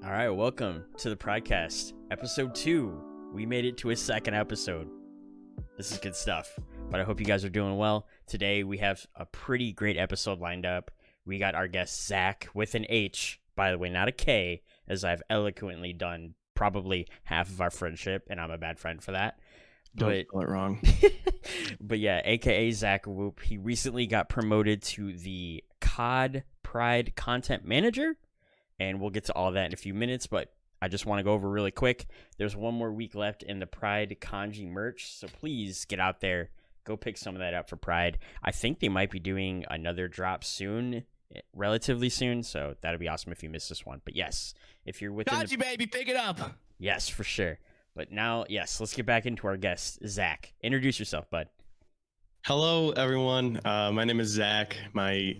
All right, welcome to the PrydeCast, episode 2. We made it to a second episode. This is good stuff, but I hope you guys are doing well. Today we have a pretty great episode lined up. We got our guest Zach with an H, by the way, not a K, as I've eloquently done probably half of our friendship, and I'm a bad friend for that. Don't spell it wrong. But yeah, aka Zachawoop. He recently got promoted to the COD Pryde content manager, and we'll get to all that in a few minutes, but I just want to go over really quick. There's one more week left in the Pryde kanji merch, so please get out there, go pick some of that up for Pryde. I think they might be doing another drop soon, relatively soon, so that'd be awesome if you missed this one. But yes, if you're within Kanji, baby, pick it up. Yes, for sure. But now, yes, let's get back into our guest, Zach. Introduce yourself, bud. Hello, everyone. My name is Zach. My,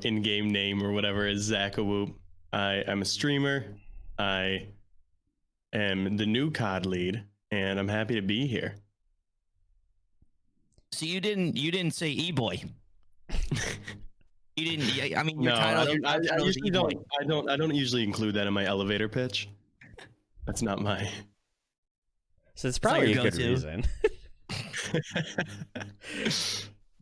in-game name or whatever is Zachawoop. I'm a streamer. I am the new COD lead, and I'm happy to be here. So you didn't say e-boy. You didn't. I mean, your No, title. I usually don't. I don't usually include that in my elevator pitch. That's not my. So it's probably a good reason.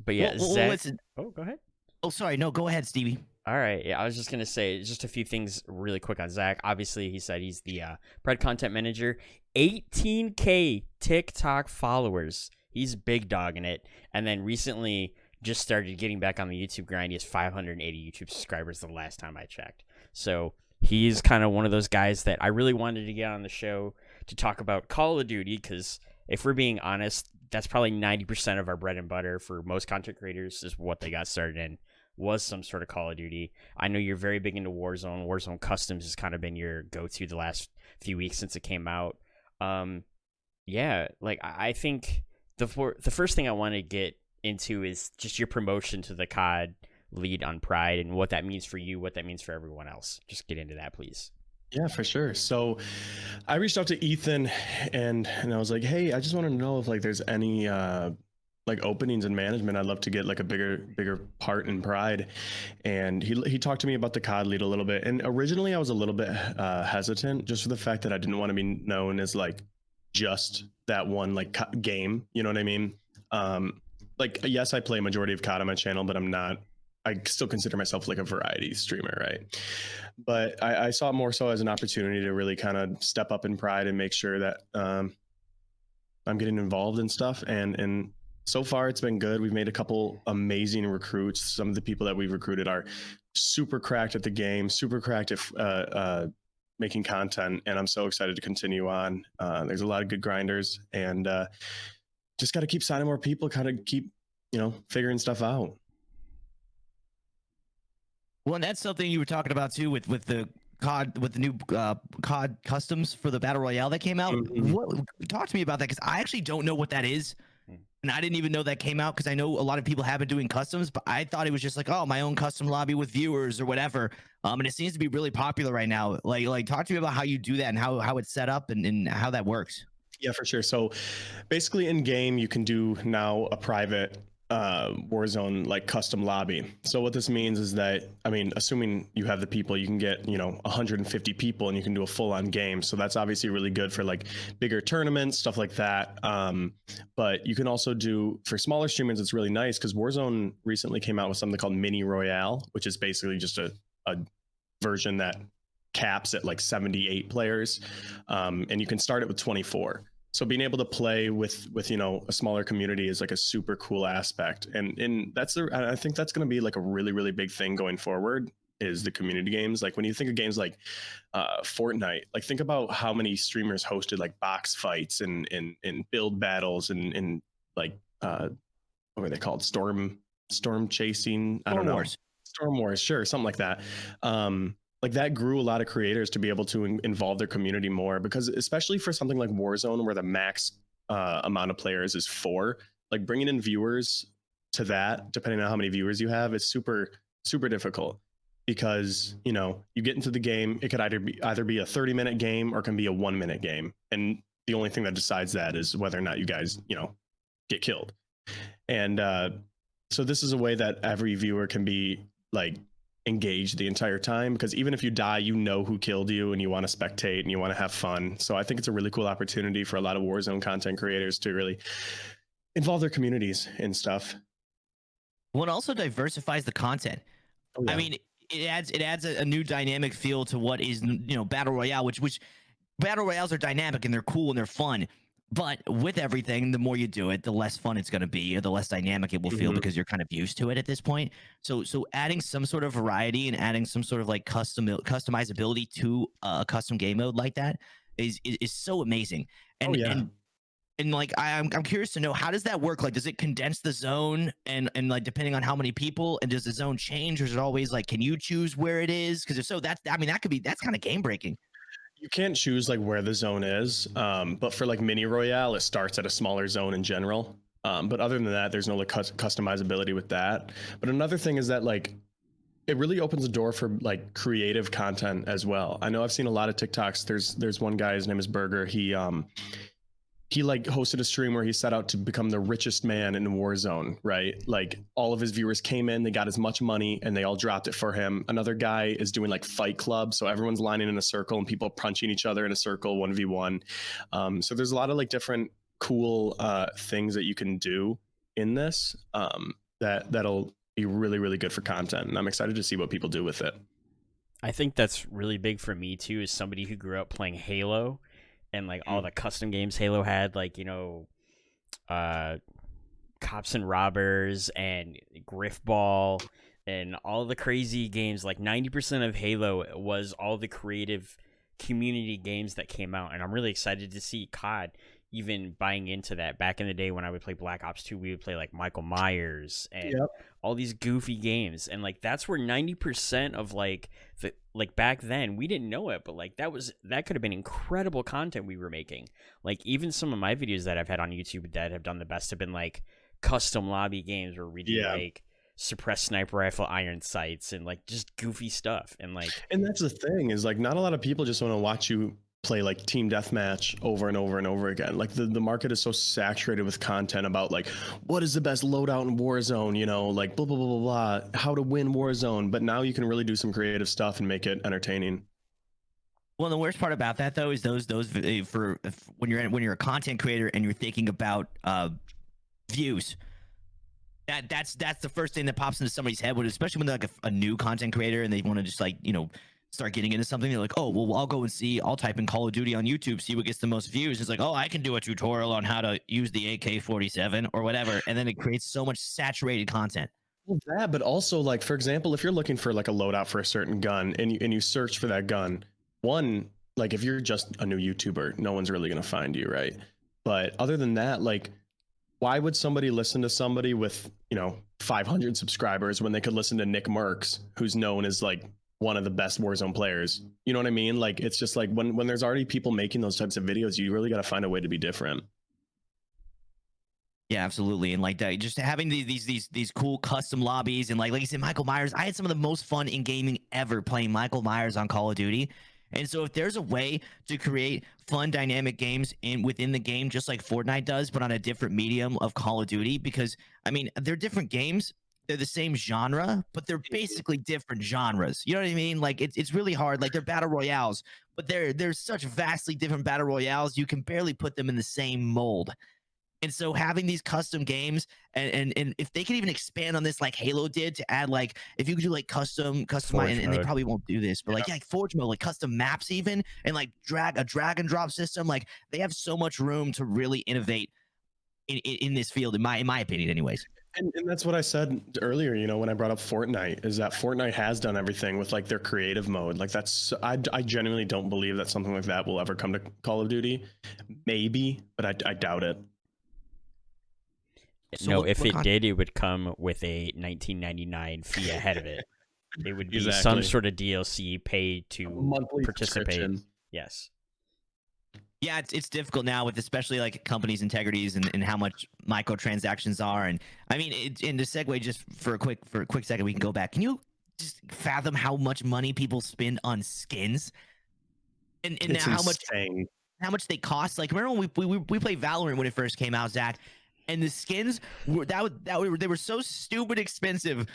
But yeah, Zach. Oh, go ahead. Oh, sorry. No, go ahead, Stevie. All right. Yeah, I was just going to say just a few things really quick on Zach. Obviously, he said he's the Pryde content manager. 18K TikTok followers. He's big dogging it. And then recently just started getting back on the YouTube grind. He has 580 YouTube subscribers the last time I checked. So he's kind of one of those guys that I really wanted to get on the show to talk about Call of Duty, because if we're being honest, that's probably 90% of our bread and butter for most content creators is what they got started in, was some sort of Call of Duty. I know you're very big into Warzone. Warzone Customs has kind of been your go-to the last few weeks since it came out. Yeah, like I think the first thing I want to get into is just your promotion to the COD lead on Pryde and what that means for you, what that means for everyone else. Just get into that, please. Yeah, for sure. So I reached out to Ethan and I was like, hey, I just want to know if there's any openings in management. I'd love to get a bigger part in Pryde. And he talked to me about the COD lead a little bit. And originally I was a little bit hesitant just for the fact that I didn't want to be known as just that one game. You know what I mean? Yes, I play a majority of COD on my channel, but I still consider myself a variety streamer, right? But I saw it more so as an opportunity to really kind of step up in Pryde and make sure that I'm getting involved in stuff. And so far it's been good. We've made a couple amazing recruits. Some of the people that we've recruited are super cracked at the game, super cracked at making content. And I'm so excited to continue on. There's a lot of good grinders, and just got to keep signing more people, kind of keep, figuring stuff out. Well, and that's something you were talking about too with the COD, with the new COD customs for the Battle Royale that came out. Mm-hmm. Talk to me about that, because I actually don't know what that is. And I didn't even know that came out, because I know a lot of people have been doing customs, but I thought it was just my own custom lobby with viewers or whatever. And it seems to be really popular right now. Like talk to me about how you do that and how it's set up and how that works. Yeah, for sure. So basically in game, you can do now a private Warzone custom lobby. So what this means is that, assuming you have the people, you can get 150 people and you can do a full-on game. So that's obviously really good for bigger tournaments, stuff like that. But you can also do, for smaller streamers, it's really nice because Warzone recently came out with something called Mini Royale, which is basically just a version that caps at 78 players, and you can start it with 24. So being able to play with a smaller community is a super cool aspect, and I think that's going to be a really, really big thing going forward, is the community games. When you think of games like Fortnite, think about how many streamers hosted box fights and build battles and what were they called, storm chasing, I don't know, Storm Wars, sure, something like that. That grew a lot of creators to be able to involve their community more, because especially for something like Warzone, where the max amount of players is 4, bringing in viewers to that, depending on how many viewers you have, is super, super difficult, because, you get into the game, it could either be a 30-minute game or it can be a 1-minute game. And the only thing that decides that is whether or not you guys, get killed. And so this is a way that every viewer can be engaged the entire time, because even if you die, you know who killed you and you want to spectate and you want to have fun. So I think it's a really cool opportunity for a lot of Warzone content creators to really involve their communities and stuff. Well, it also diversifies the content. Oh, yeah. I mean, it adds a new dynamic feel to what is, battle royale, which battle royales are dynamic and they're cool and they're fun. But with everything, the more you do it, the less fun it's going to be, or the less dynamic it will feel because you're kind of used to it at this point. So adding some sort of variety and adding some sort of like customizability to a custom game mode like that is so amazing. And and like I'm curious to know, how does that work? Like, does it condense the zone and like depending on how many people, and does the zone change, or is it always like, can you choose where it is? Because if so, that's kind of game breaking. You can't choose like where the zone is, but for like mini royale, it starts at a smaller zone in general. But other than that, there's no like customizability with that. But another thing is that like it really opens the door for like creative content as well. I know I've seen a lot of TikToks. There's one guy, his name is Burger. He like hosted a stream where he set out to become the richest man in Warzone, right? Like all of his viewers came in, they got as much money and they all dropped it for him. Another guy is doing like Fight Club. So everyone's lining in a circle and people punching each other in a circle, 1v1. So there's a lot of like different cool things that you can do in this that'll be really, really good for content. And I'm excited to see what people do with it. I think that's really big for me too, as somebody who grew up playing Halo. And like all the custom games Halo had, like, Cops and Robbers and Griffball and all the crazy games. Like 90% of Halo was all the creative community games that came out. And I'm really excited to see COD even buying into that. Back in the day when I would play Black Ops 2, we would play like Michael Myers and all these goofy games. And like that's where 90% of like back then, we didn't know it, but like that could have been incredible content we were making. Like even some of my videos that I've had on YouTube that have done the best have been like custom lobby games where we do like suppressed sniper rifle iron sights and like just goofy stuff. And that's the thing, is like not a lot of people just want to watch you play like team deathmatch over and over and over again. Like the market is so saturated with content about like what is the best loadout in Warzone, like blah blah blah blah blah, how to win Warzone. But now you can really do some creative stuff and make it entertaining. Well, the worst part about that though is those for when you're a content creator and you're thinking about views. That's the first thing that pops into somebody's head, especially when they're like a new content creator and they want to just like start getting into something. They're like, oh well, I'll type in Call of Duty on YouTube, see what gets the most views. It's like, oh, I can do a tutorial on how to use the AK-47 or whatever, and then it creates so much saturated content. Well, that, but also like, for example, if you're looking for like a loadout for a certain gun and you search for that gun, one, like if you're just a new YouTuber, no one's really gonna find you, right? But other than that, like, why would somebody listen to somebody with 500 subscribers when they could listen to Nick Merckx, who's known as like one of the best Warzone players? You know what I mean? Like, it's just like when there's already people making those types of videos, you really got to find a way to be different. Yeah, absolutely. And like that, just having these cool custom lobbies, and like you said, Michael Myers. I had some of the most fun in gaming ever playing Michael Myers on Call of Duty. And so if there's a way to create fun dynamic games within the game, just like Fortnite does, but on a different medium of Call of Duty, because I mean, they're different games. They're the same genre, but they're basically different genres. You know what I mean? Like it's really hard. Like they're battle royales, but there's such vastly different battle royales. You can barely put them in the same mold. And so having these custom games and if they can even expand on this like Halo did, to add like, if you could do like custom and they probably won't do this, but like Forge mode, like custom maps even, and like drag and drop system, like they have so much room to really innovate in this field, in my opinion anyways. And that's what I said earlier, when I brought up Fortnite, is that Fortnite has done everything with like their creative mode. Like I genuinely don't believe that something like that will ever come to Call of Duty. Maybe, but I doubt it. So no, if it did, it would come with a $19.99 fee ahead of it. It would be some sort of DLC pay to participate. Yes. Yeah, it's difficult now with especially like companies' integrities and how much microtransactions are. And I mean, and to segue just for a quick second, we can go back. Can you just fathom how much money people spend on skins? And now how much they cost? Like, remember when we played Valorant when it first came out, Zach? And the skins they were so stupid expensive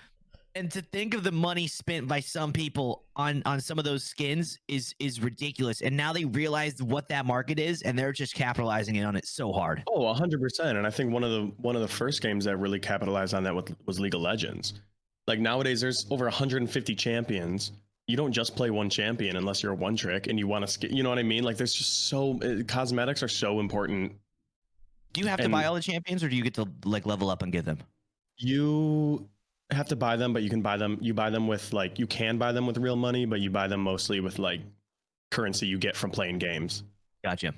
And to think of the money spent by some people on some of those skins is ridiculous. And now they realize what that market is, and they're just capitalizing on it so hard. Oh, 100%. And I think one of the first games that really capitalized on that was League of Legends. Like nowadays, there's over 150 champions. You don't just play one champion unless you're a one trick and you want to, you know what I mean? Like there's just cosmetics are so important. Do you have to buy all the champions, or do you get to like level up and get them? You have to buy them, but you can buy them. You buy them with you can buy them with real money, but you buy them mostly with like currency you get from playing games. Gotcha.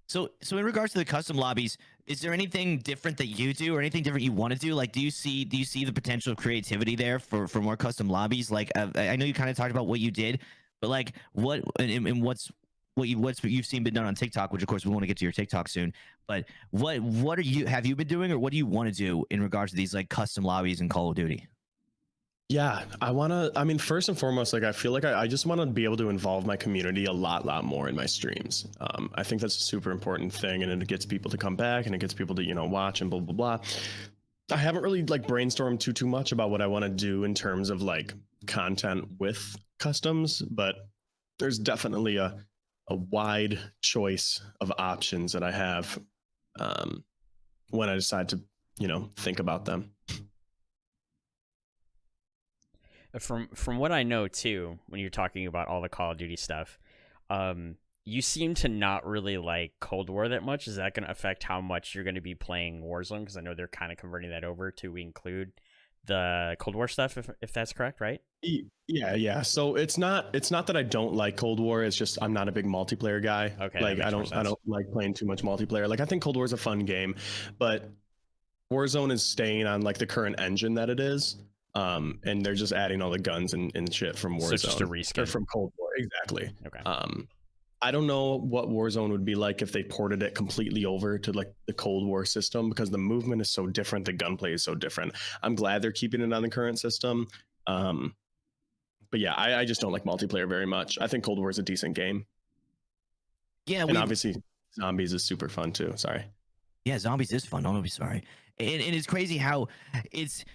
So in regards to the custom lobbies, is there anything different that you do, or anything different you want to do? Like, do you see the potential of creativity there for more custom lobbies? Like, I know you kind of talked about what you did, but like, what you've seen been done on TikTok, which of course we want to get to your TikTok soon. But what have you been doing, or what do you want to do in regards to these like custom lobbies in Call of Duty? Yeah, I mean, first and foremost, like I feel like I just want to be able to involve my community a lot more in my streams. I think that's a super important thing, and it gets people to come back, and it gets people to, watch and blah, blah, blah. I haven't really like brainstormed too much about what I want to do in terms of like content with customs, but there's definitely a wide choice of options that I have when I decide to, think about them. From what I know too, when you're talking about all the Call of Duty stuff, you seem to not really like Cold War that much. Is that going to affect how much you're going to be playing Warzone? Because I know they're kind of converting that over to include the Cold War stuff, if that's correct, right? Yeah. So it's not that I don't like Cold War. It's just I'm not a big multiplayer guy. Okay. Like I don't like playing too much multiplayer. Like I think Cold War is a fun game, but Warzone is staying on like the current engine that it is. And they're just adding all the guns and shit from Warzone. So it's just a reskin. Or from Cold War, exactly. Okay. I don't know what Warzone would be like if they ported it completely over to like the Cold War system, because the movement is so different, the gunplay is so different. I'm glad they're keeping it on the current system. But yeah, I just don't like multiplayer very much. I think Cold War is a decent game. Yeah, and obviously Zombies is super fun too. Sorry. Yeah, Zombies is fun. Don't be sorry. And it's crazy how it's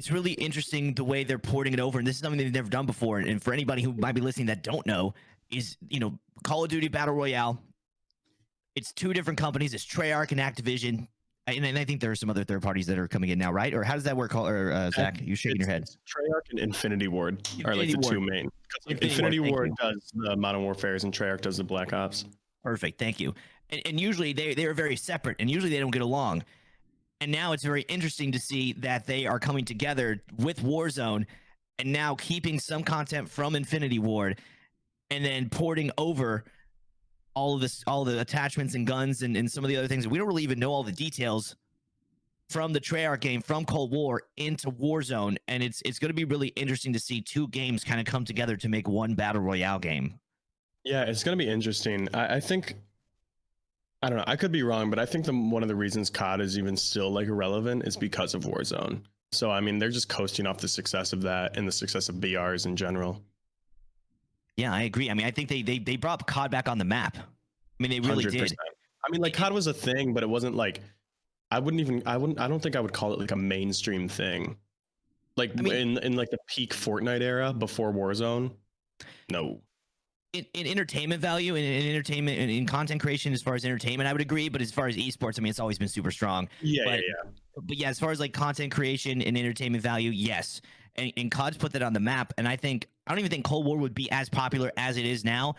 really interesting the way they're porting it over, and this is something they've never done before. And for anybody who might be listening that don't know, is Call of Duty Battle Royale. It's two different companies. It's Treyarch and Activision, and I think there are some other third parties that are coming in now, right? Or how does that work? Or Zach, you shaking your head? Treyarch and Infinity Ward are like the two main. Infinity Ward does the Modern Warfares, and Treyarch does the Black Ops. Perfect, thank you. And usually they are very separate, and usually they don't get along. And now it's very interesting to see that they are coming together with Warzone, and now keeping some content from Infinity Ward, and then porting over all the attachments and guns and some of the other things. We don't really even know all the details from the Treyarch game, from Cold War into Warzone. And it's going to be really interesting to see two games kind of come together to make one Battle Royale game. Yeah, it's going to be interesting. I think, I don't know, I could be wrong, but I think one of the reasons COD is even still like irrelevant is because of Warzone. So, I mean, they're just coasting off the success of that and the success of BRs in general. Yeah, I agree. I mean, I think they brought COD back on the map. I mean, they really 100%. Did. I mean, like COD was a thing, but it wasn't like, I don't think I would call it like a mainstream thing. Like in like the peak Fortnite era before Warzone. No. In entertainment value and in entertainment and in content creation, as far as entertainment, I would agree. But as far as esports, I mean, it's always been super strong. Yeah. But yeah, as far as like content creation and entertainment value, yes. And COD's put that on the map. And I don't even think Cold War would be as popular as it is now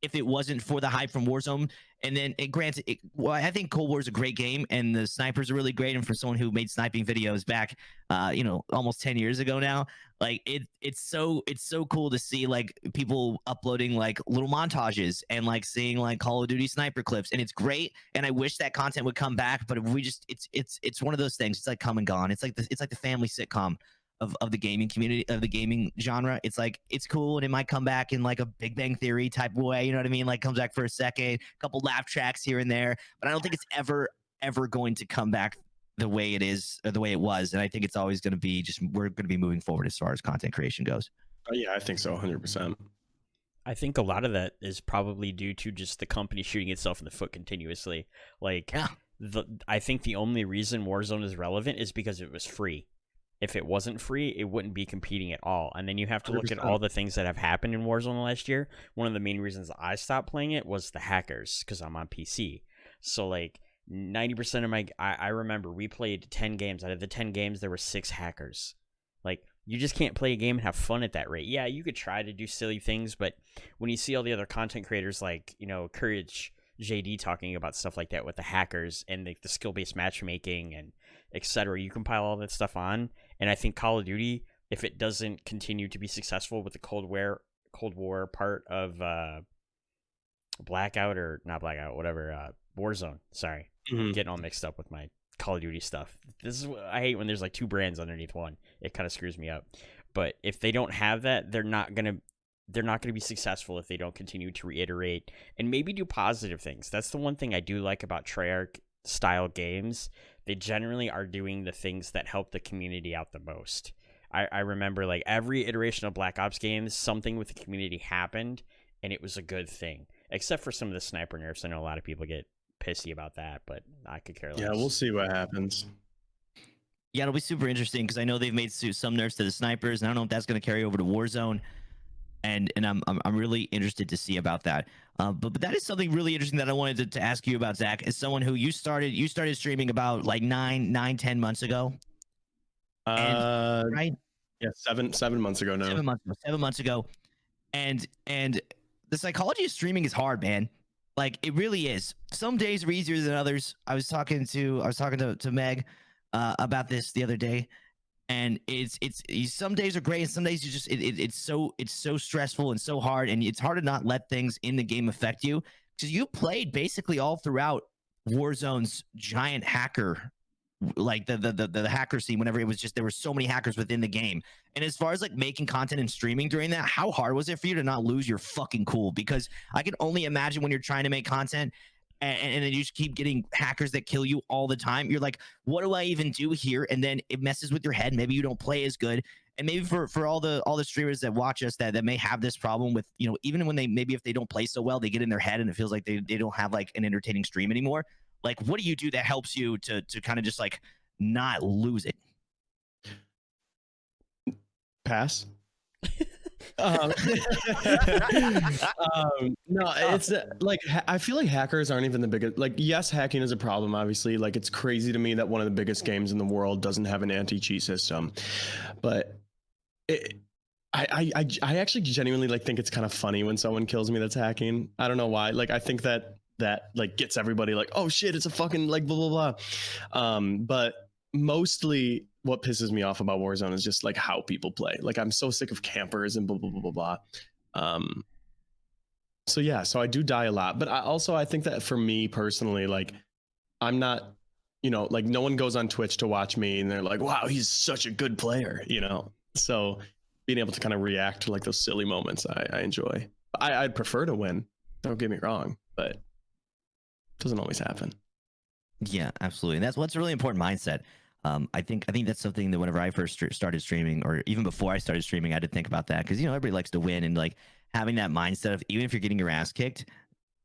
if it wasn't for the hype from Warzone. And then, granted, I think Cold War is a great game, and the snipers are really great. And for someone who made sniping videos back, almost 10 years ago now, like it's so cool to see like people uploading like little montages and like seeing like Call of Duty sniper clips, and it's great. And I wish that content would come back, but it's one of those things. It's like come and gone. It's like the family sitcom of the gaming community, of the gaming genre. It's like, it's cool, and it might come back in like a Big Bang Theory type of way, you know what I mean? Like comes back for a second, a couple laugh tracks here and there, but I don't think it's ever going to come back the way it is, or the way it was. And I think it's always going to be we're going to be moving forward as far as content creation goes. Yeah, I think so, 100%. I think a lot of that is probably due to just the company shooting itself in the foot continuously. Like, I think the only reason Warzone is relevant is because it was free. if it wasn't free, it wouldn't be competing at all. And then you have to look at 100%. all the things that have happened in Warzone last year. One of the main reasons I stopped playing it was the hackers, because I'm on PC. So like 90% of I remember we played 10 games. Out of the 10 games, there were 6 hackers. Like, you just can't play a game and have fun at that rate. Yeah, you could try to do silly things, but when you see all the other content creators like, Courage JD talking about stuff like that with the hackers and the skill-based matchmaking and etc., you compile all that stuff on. And I think Call of Duty, if it doesn't continue to be successful with the Cold War part of Warzone. Sorry, getting all mixed up with my Call of Duty stuff. This is what I hate, when there's like 2 brands underneath one. It kind of screws me up. But if they don't have that, they're not gonna be successful if they don't continue to reiterate and maybe do positive things. That's the one thing I do like about Treyarch style games. They generally are doing the things that help the community out the most. I remember like every iteration of Black Ops games, something with the community happened and it was a good thing. Except for some of the sniper nerfs. I know a lot of people get pissy about that, but I could care less. Yeah, we'll see what happens. Yeah, it'll be super interesting because I know they've made some nerfs to the snipers, and I don't know if that's going to carry over to Warzone. And I'm really interested to see about that. But that is something really interesting that I wanted to ask you about, Zach. As someone who you started streaming about like 10 months ago. Right? Yeah, 7 months ago now. 7 months ago. And the psychology of streaming is hard, man. Like, it really is. Some days are easier than others. I was talking to Meg about this the other day, and it's some days are great, and some days you just it's so stressful and so hard, and it's hard to not let things in the game affect you, because you played basically all throughout Warzone's giant hacker, like the hacker scene. Whenever it was just, there were so many hackers within the game. And as far as like making content and streaming during that, how hard was it for you to not lose your fucking cool? Because I can only imagine when you're trying to make content and then you just keep getting hackers that kill you all the time. You're like, what do I even do here? And then it messes with your head. Maybe you don't play as good. And maybe for all the streamers that watch us that may have this problem with, even when maybe if they don't play so well, they get in their head and it feels like they don't have like an entertaining stream anymore. Like, what do you do that helps you to kind of just like not lose it? Pass. No, it's like, I feel like hackers aren't even the biggest. Like, yes, hacking is a problem, obviously. Like, it's crazy to me that one of the biggest games in the world doesn't have an anti-cheat system, but I actually genuinely like think it's kind of funny when someone kills me that's hacking. I don't know why. Like, I think that like gets everybody like, oh shit, it's a fucking like blah blah blah. But mostly what pisses me off about Warzone is just like how people play. Like, I'm so sick of campers and blah blah blah blah blah. So yeah, so I do die a lot, but I think that for me personally, like, I'm not, like, no one goes on Twitch to watch me and they're like, wow, he's such a good player, So being able to kind of react to like those silly moments, I enjoy. I'd prefer to win, don't get me wrong, but it doesn't always happen. Yeah, absolutely. And that's what's a really important mindset. I think that's something that whenever I first started streaming, or even before I started streaming, I had to think about that, because everybody likes to win, and like having that mindset of, even if you're getting your ass kicked,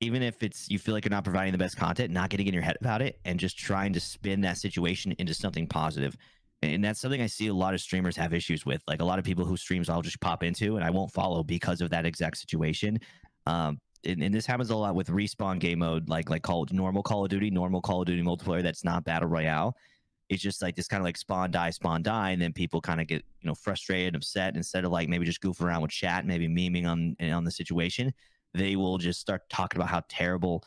even if you feel like you're not providing the best content, not getting in your head about it, and just trying to spin that situation into something positive. And that's something I see a lot of streamers have issues with. Like, a lot of people whose streams I'll just pop into and I won't follow because of that exact situation. And this happens a lot with respawn game mode, like normal Call of Duty multiplayer that's not battle royale. It's just like this kind of like spawn die, and then people kind of get frustrated, upset. Instead of like maybe just goofing around with chat, maybe memeing on the situation, they will just start talking about how terrible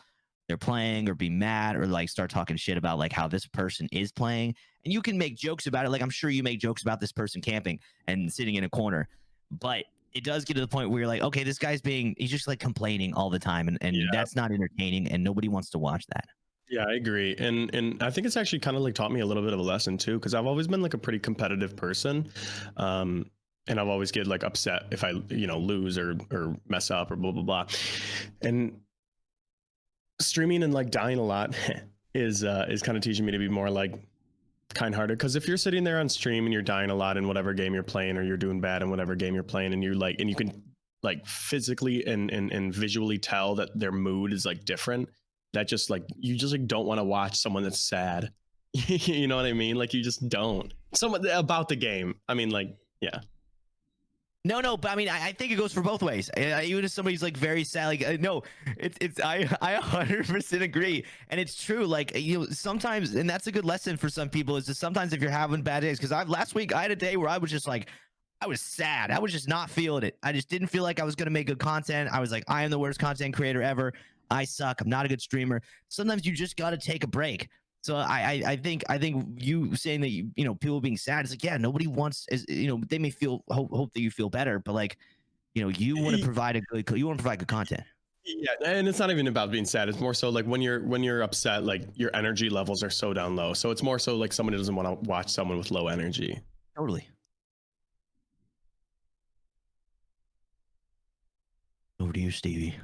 they're playing, or be mad, or like start talking shit about like how this person is playing. And you can make jokes about it. Like, I'm sure you make jokes about this person camping and sitting in a corner, but it does get to the point where you're like, okay, this guy's he's just like complaining all the time, and Yeah. that's not entertaining, and nobody wants to watch that. Yeah, I agree. And I think it's actually kind of like taught me a little bit of a lesson too, because I've always been like a pretty competitive person. And I've always get like upset if I, lose or mess up or blah, blah, blah. And streaming and like dying a lot is kind of teaching me to be more like kind-hearted. Because if you're sitting there on stream and you're dying a lot in whatever game you're playing, or you're doing bad in whatever game you're playing, and you can like physically and visually tell that their mood is like different, that just like, you just like don't want to watch someone that's sad You know what I mean? Like you just don't. Someone about the game. I mean, like, yeah. No, but I mean, I think it goes for both ways. Even if somebody's like very sad, like no, I 100% agree, and it's true. Like sometimes, and that's a good lesson for some people is that sometimes if you're having bad days, because last week I had a day where I was just like, I was sad. I was just not feeling it. I just didn't feel like I was gonna make good content. I was like, I am the worst content creator ever. I suck. I'm not a good streamer. Sometimes you just gotta take a break. So I think you saying that people being sad, it's like, yeah, nobody wants, they may hope that you feel better, but like you want to provide good content. Yeah, and it's not even about being sad. It's more so like when you're upset, like your energy levels are so down low. So it's more so like somebody doesn't want to watch someone with low energy. Totally. Over to you, Stevie.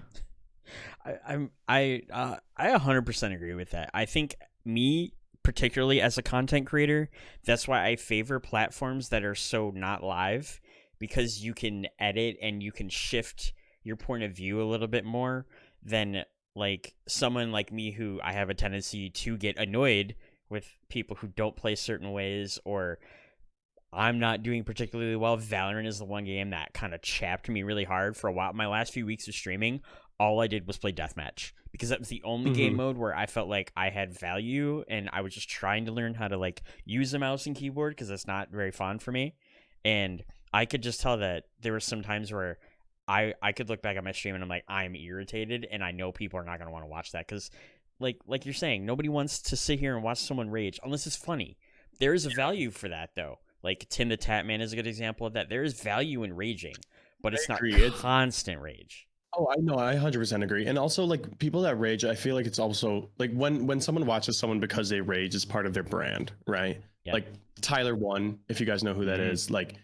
I 100% agree with that. I think me particularly as a content creator, that's why I favor platforms that are so not live, because you can edit and you can shift your point of view a little bit more than like someone like me, who I have a tendency to get annoyed with people who don't play certain ways, or I'm not doing particularly well. Valorant is the one game that kind of chapped me really hard for a while. My last few weeks of streaming, all I did was play deathmatch, because that was the only game mode where I felt like I had value, and I was just trying to learn how to like use a mouse and keyboard, because that's not very fun for me. And I could just tell that there were some times where I could look back at my stream and I'm like, I'm irritated, and I know people are not going to want to watch that, because like you're saying, nobody wants to sit here and watch someone rage unless it's funny. There is a value for that though. Like Tim the Tatman is a good example of that. There is value in raging, but it's not constant rage. Oh, I know. I 100% agree. And also, like people that rage, I feel like it's also like when someone watches someone because they rage is part of their brand, right? Yeah. Like Tyler One, if you guys know who that is, like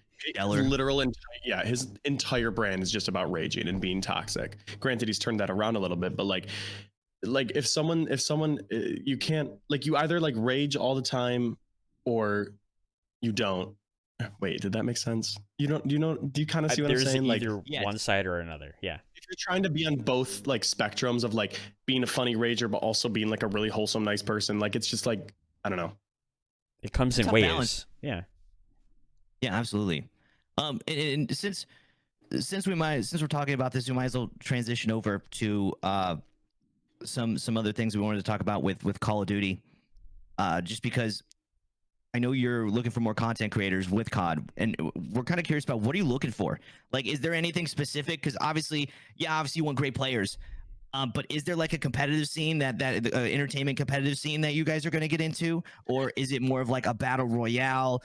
his entire brand is just about raging and being toxic. Granted, he's turned that around a little bit, but like if someone you can't, like, you either like rage all the time or you don't. Wait, did that make sense? You don't, do you kind of see what I'm saying? There's either one side or another. Yeah. If you're trying to be on both like spectrums of like being a funny rager but also being like a really wholesome nice person, like it's just like, I don't know. It comes in waves. Balance. Yeah. Yeah, absolutely. And since we're talking about this, we might as well transition over to some other things we wanted to talk about with Call of Duty. Just because I know you're looking for more content creators with COD, and we're kind of curious about what are you looking for? Like, is there anything specific? Because obviously you want great players, but is there like a competitive scene that entertainment competitive scene that you guys are going to get into, or is it more of like a battle royale,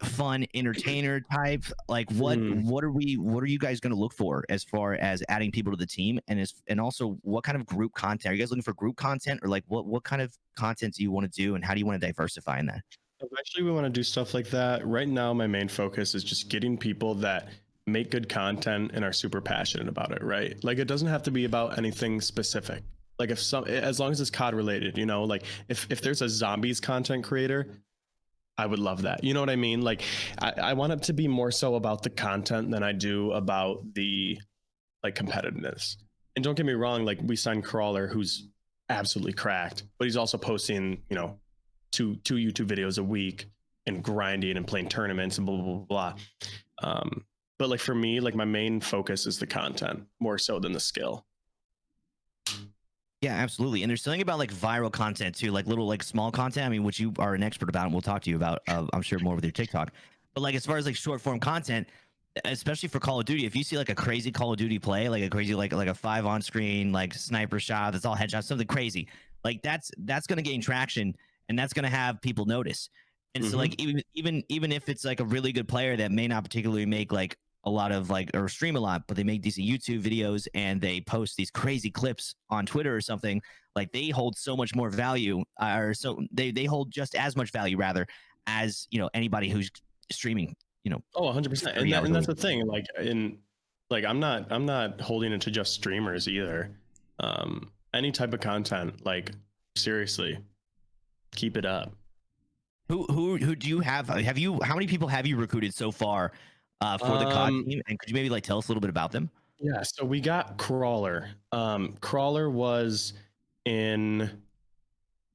fun entertainer type? Like, what are you guys going to look for as far as adding people to the team, and also what kind of group content are you guys looking for? Group content, or like what kind of content do you want to do, and how do you want to diversify in that? Eventually, we want to do stuff like that. Right now, my main focus is just getting people that make good content and are super passionate about it, right? Like, it doesn't have to be about anything specific. Like, as long as it's COD related, like if there's a zombies content creator, I would love that. You know what I mean? Like, I want it to be more so about the content than I do about the like competitiveness. And don't get me wrong, like we signed Crawler, who's absolutely cracked, but he's also posting, two YouTube videos a week and grinding and playing tournaments and blah, blah, blah, blah. But like for me, like my main focus is the content more so than the skill. Yeah, absolutely. And there's something about like viral content too, like little like small content. I mean, which you are an expert about, and we'll talk to you about, I'm sure, more with your TikTok. But like as far as like short form content, especially for Call of Duty, if you see like a crazy Call of Duty play, like a crazy like a 5 on screen like sniper shot that's all headshots, something crazy, like that's gonna gain traction, and that's gonna have people notice. And so like even if it's like a really good player that may not particularly make like a lot of like or stream a lot, but they make decent YouTube videos and they post these crazy clips on Twitter or something, like they hold so much more value, or so they hold just as much value rather as anybody who's streaming. Oh, 100%. And that's the thing. Like I'm not holding it to just streamers either. Any type of content, like seriously, keep it up. Who do you have? How many people have you recruited so far for the COD team? And could you maybe like tell us a little bit about them? Yeah, so we got Crawler. Crawler was in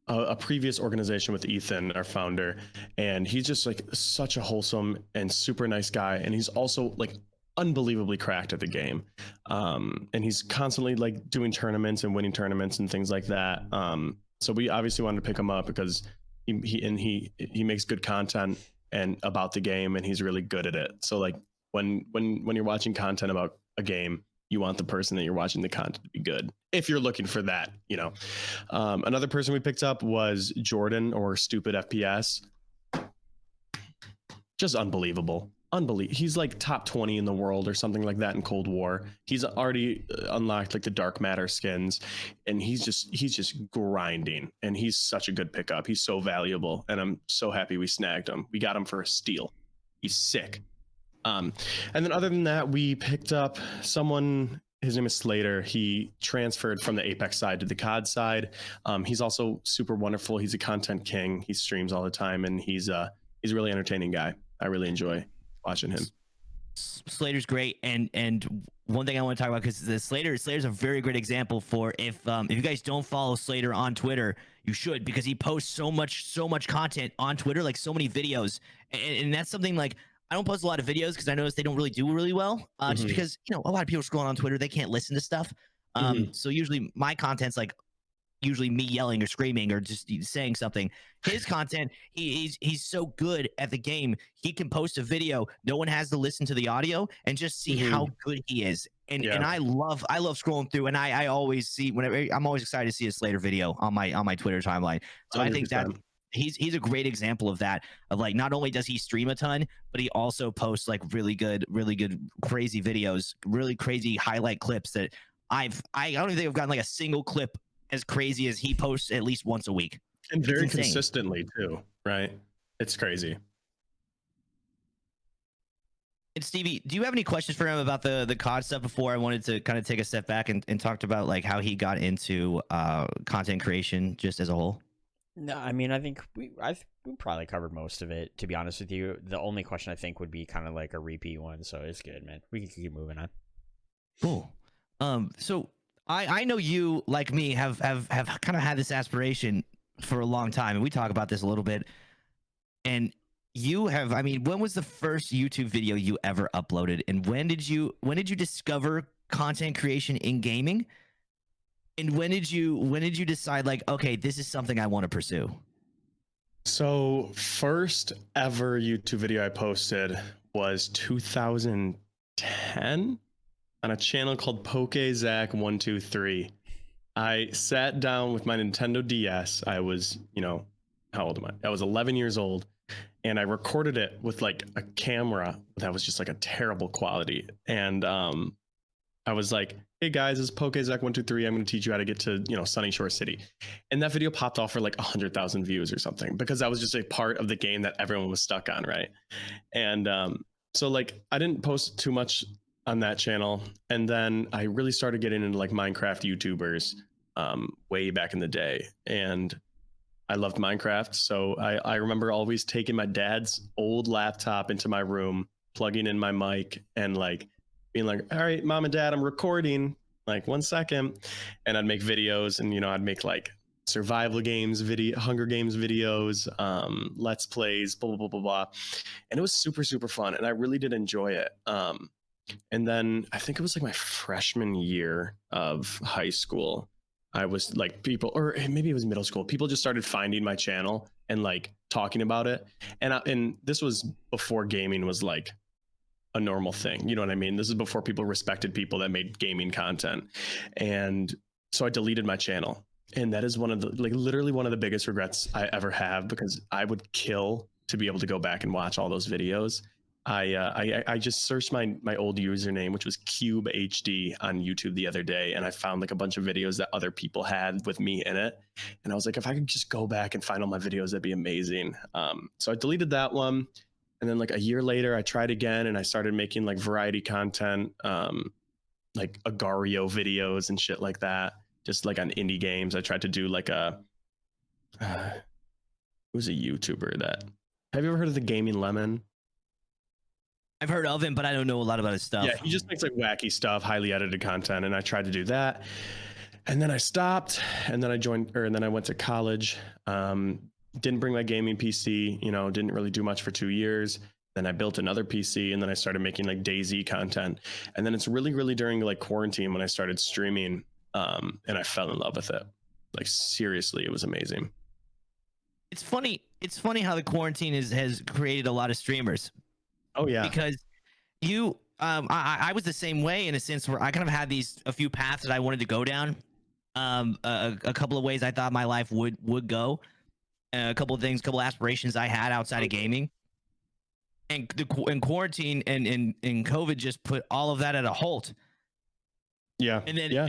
a previous organization with Ethan, our founder, and he's just like such a wholesome and super nice guy, and he's also like unbelievably cracked at the game, and he's constantly like doing tournaments and winning tournaments and things like that. So we obviously wanted to pick him up because he makes good content and about the game, and he's really good at it. So like when you're watching content about a game, you want the person that you're watching the content to be good if you're looking for that, you know. Another person we picked up was Jordan, or Stupid FPS. Just unbelievable. He's like top 20 in the world or something like that in Cold War. He's already unlocked like the dark matter skins, and he's just grinding, and he's such a good pickup. He's so valuable, and I'm so happy we snagged him. We got him for a steal. He's sick. And then other than that, we picked up someone. His name is Slater. He transferred from the Apex side to the COD side. He's also super wonderful. He's a content king. He streams all the time, and he's a really entertaining guy. I really enjoy watching him. Slater's great, and one thing I want to talk about, because Slater's a very great example for if you guys don't follow Slater on Twitter, you should, because he posts so much content on Twitter, like so many videos, and that's something like I don't post a lot of videos because I notice they don't really do really well, just because, you know, a lot of people scrolling on Twitter, they can't listen to stuff. So usually my content's like usually me yelling or screaming or just saying something. His content, he's so good at the game. He can post a video. No one has to listen to the audio and just see how good he is. And I love scrolling through, and I always see, whenever I'm always excited to see a Slater video on my Twitter timeline. So 100%. I think that he's a great example of that, of like, not only does he stream a ton, but he also posts like really good crazy videos, really crazy highlight clips that I don't even think I've gotten like a single clip as crazy as he posts at least once a week, and very consistently too, right? It's crazy. And Stevie, do you have any questions for him about the COD stuff before I wanted to kind of take a step back and talked about like how he got into content creation just as a whole? No, I mean, I think we probably covered most of it, to be honest with you. The only question I think would be kind of like a repeat one, so it's good, man. We can keep moving on. Cool. So I know you, like me, have kind of had this aspiration for a long time, and we talk about this a little bit. And you have, I mean, when was the first YouTube video you ever uploaded, and when did you discover content creation in gaming? And when did you decide, like, okay, this is something I want to pursue? So first ever YouTube video I posted was 2010 on a channel called PokeZach123. I sat down with my Nintendo DS. I was, you know, how old am I? I was 11 years old, and I recorded it with like a camera that was just like a terrible quality. And I was like, hey guys, this is PokeZach123. I'm going to teach you how to get to, you know, Sunny Shore City. And that video popped off for like 100,000 views or something, because that was just a part of the game that everyone was stuck on, right? And so like I didn't post too much on that channel, and then I really started getting into like Minecraft YouTubers way back in the day, and I loved Minecraft. So I remember always taking my dad's old laptop into my room, plugging in my mic, and like being like, all right, mom and dad, I'm recording, like 1 second. And I'd make videos, and, you know, I'd make like survival games Hunger Games videos, let's plays, blah, blah, blah, blah, blah. And it was super, super fun. And I really did enjoy it. And then I think it was like my freshman year of high school, I was like, people, or maybe it was middle school, people just started finding my channel and like talking about it. And this was before gaming was like a normal thing. You know what I mean? This is before people respected people that made gaming content. And so I deleted my channel. And that is one of the, like, literally one of the biggest regrets I ever have, because I would kill to be able to go back and watch all those videos. I just searched my old username, which was Cube HD, on YouTube the other day, and I found like a bunch of videos that other people had with me in it. And I was like, if I could just go back and find all my videos, that'd be amazing. So I deleted that one. And then like a year later, I tried again, and I started making like variety content, like Agario videos and shit like that, just like on indie games. I tried to do like who's a YouTuber that, have you ever heard of the Gaming Lemon? I've heard of him, but I don't know a lot about his stuff. Yeah, he just makes like wacky stuff, highly edited content, and I tried to do that. And then I stopped, and then I went to college. Didn't bring my gaming PC, didn't really do much for 2 years. Then I built another PC, and then I started making like DayZ content. And then it's really, really during like quarantine when I started streaming, and I fell in love with it. Like seriously, it was amazing. It's funny. It's funny how the quarantine has created a lot of streamers. Oh yeah, because I was the same way in a sense where I kind of had a few paths that I wanted to go down. A couple of ways I thought my life would go, a couple of aspirations I had outside of gaming, and quarantine and COVID just put all of that at a halt. Yeah. And then yeah.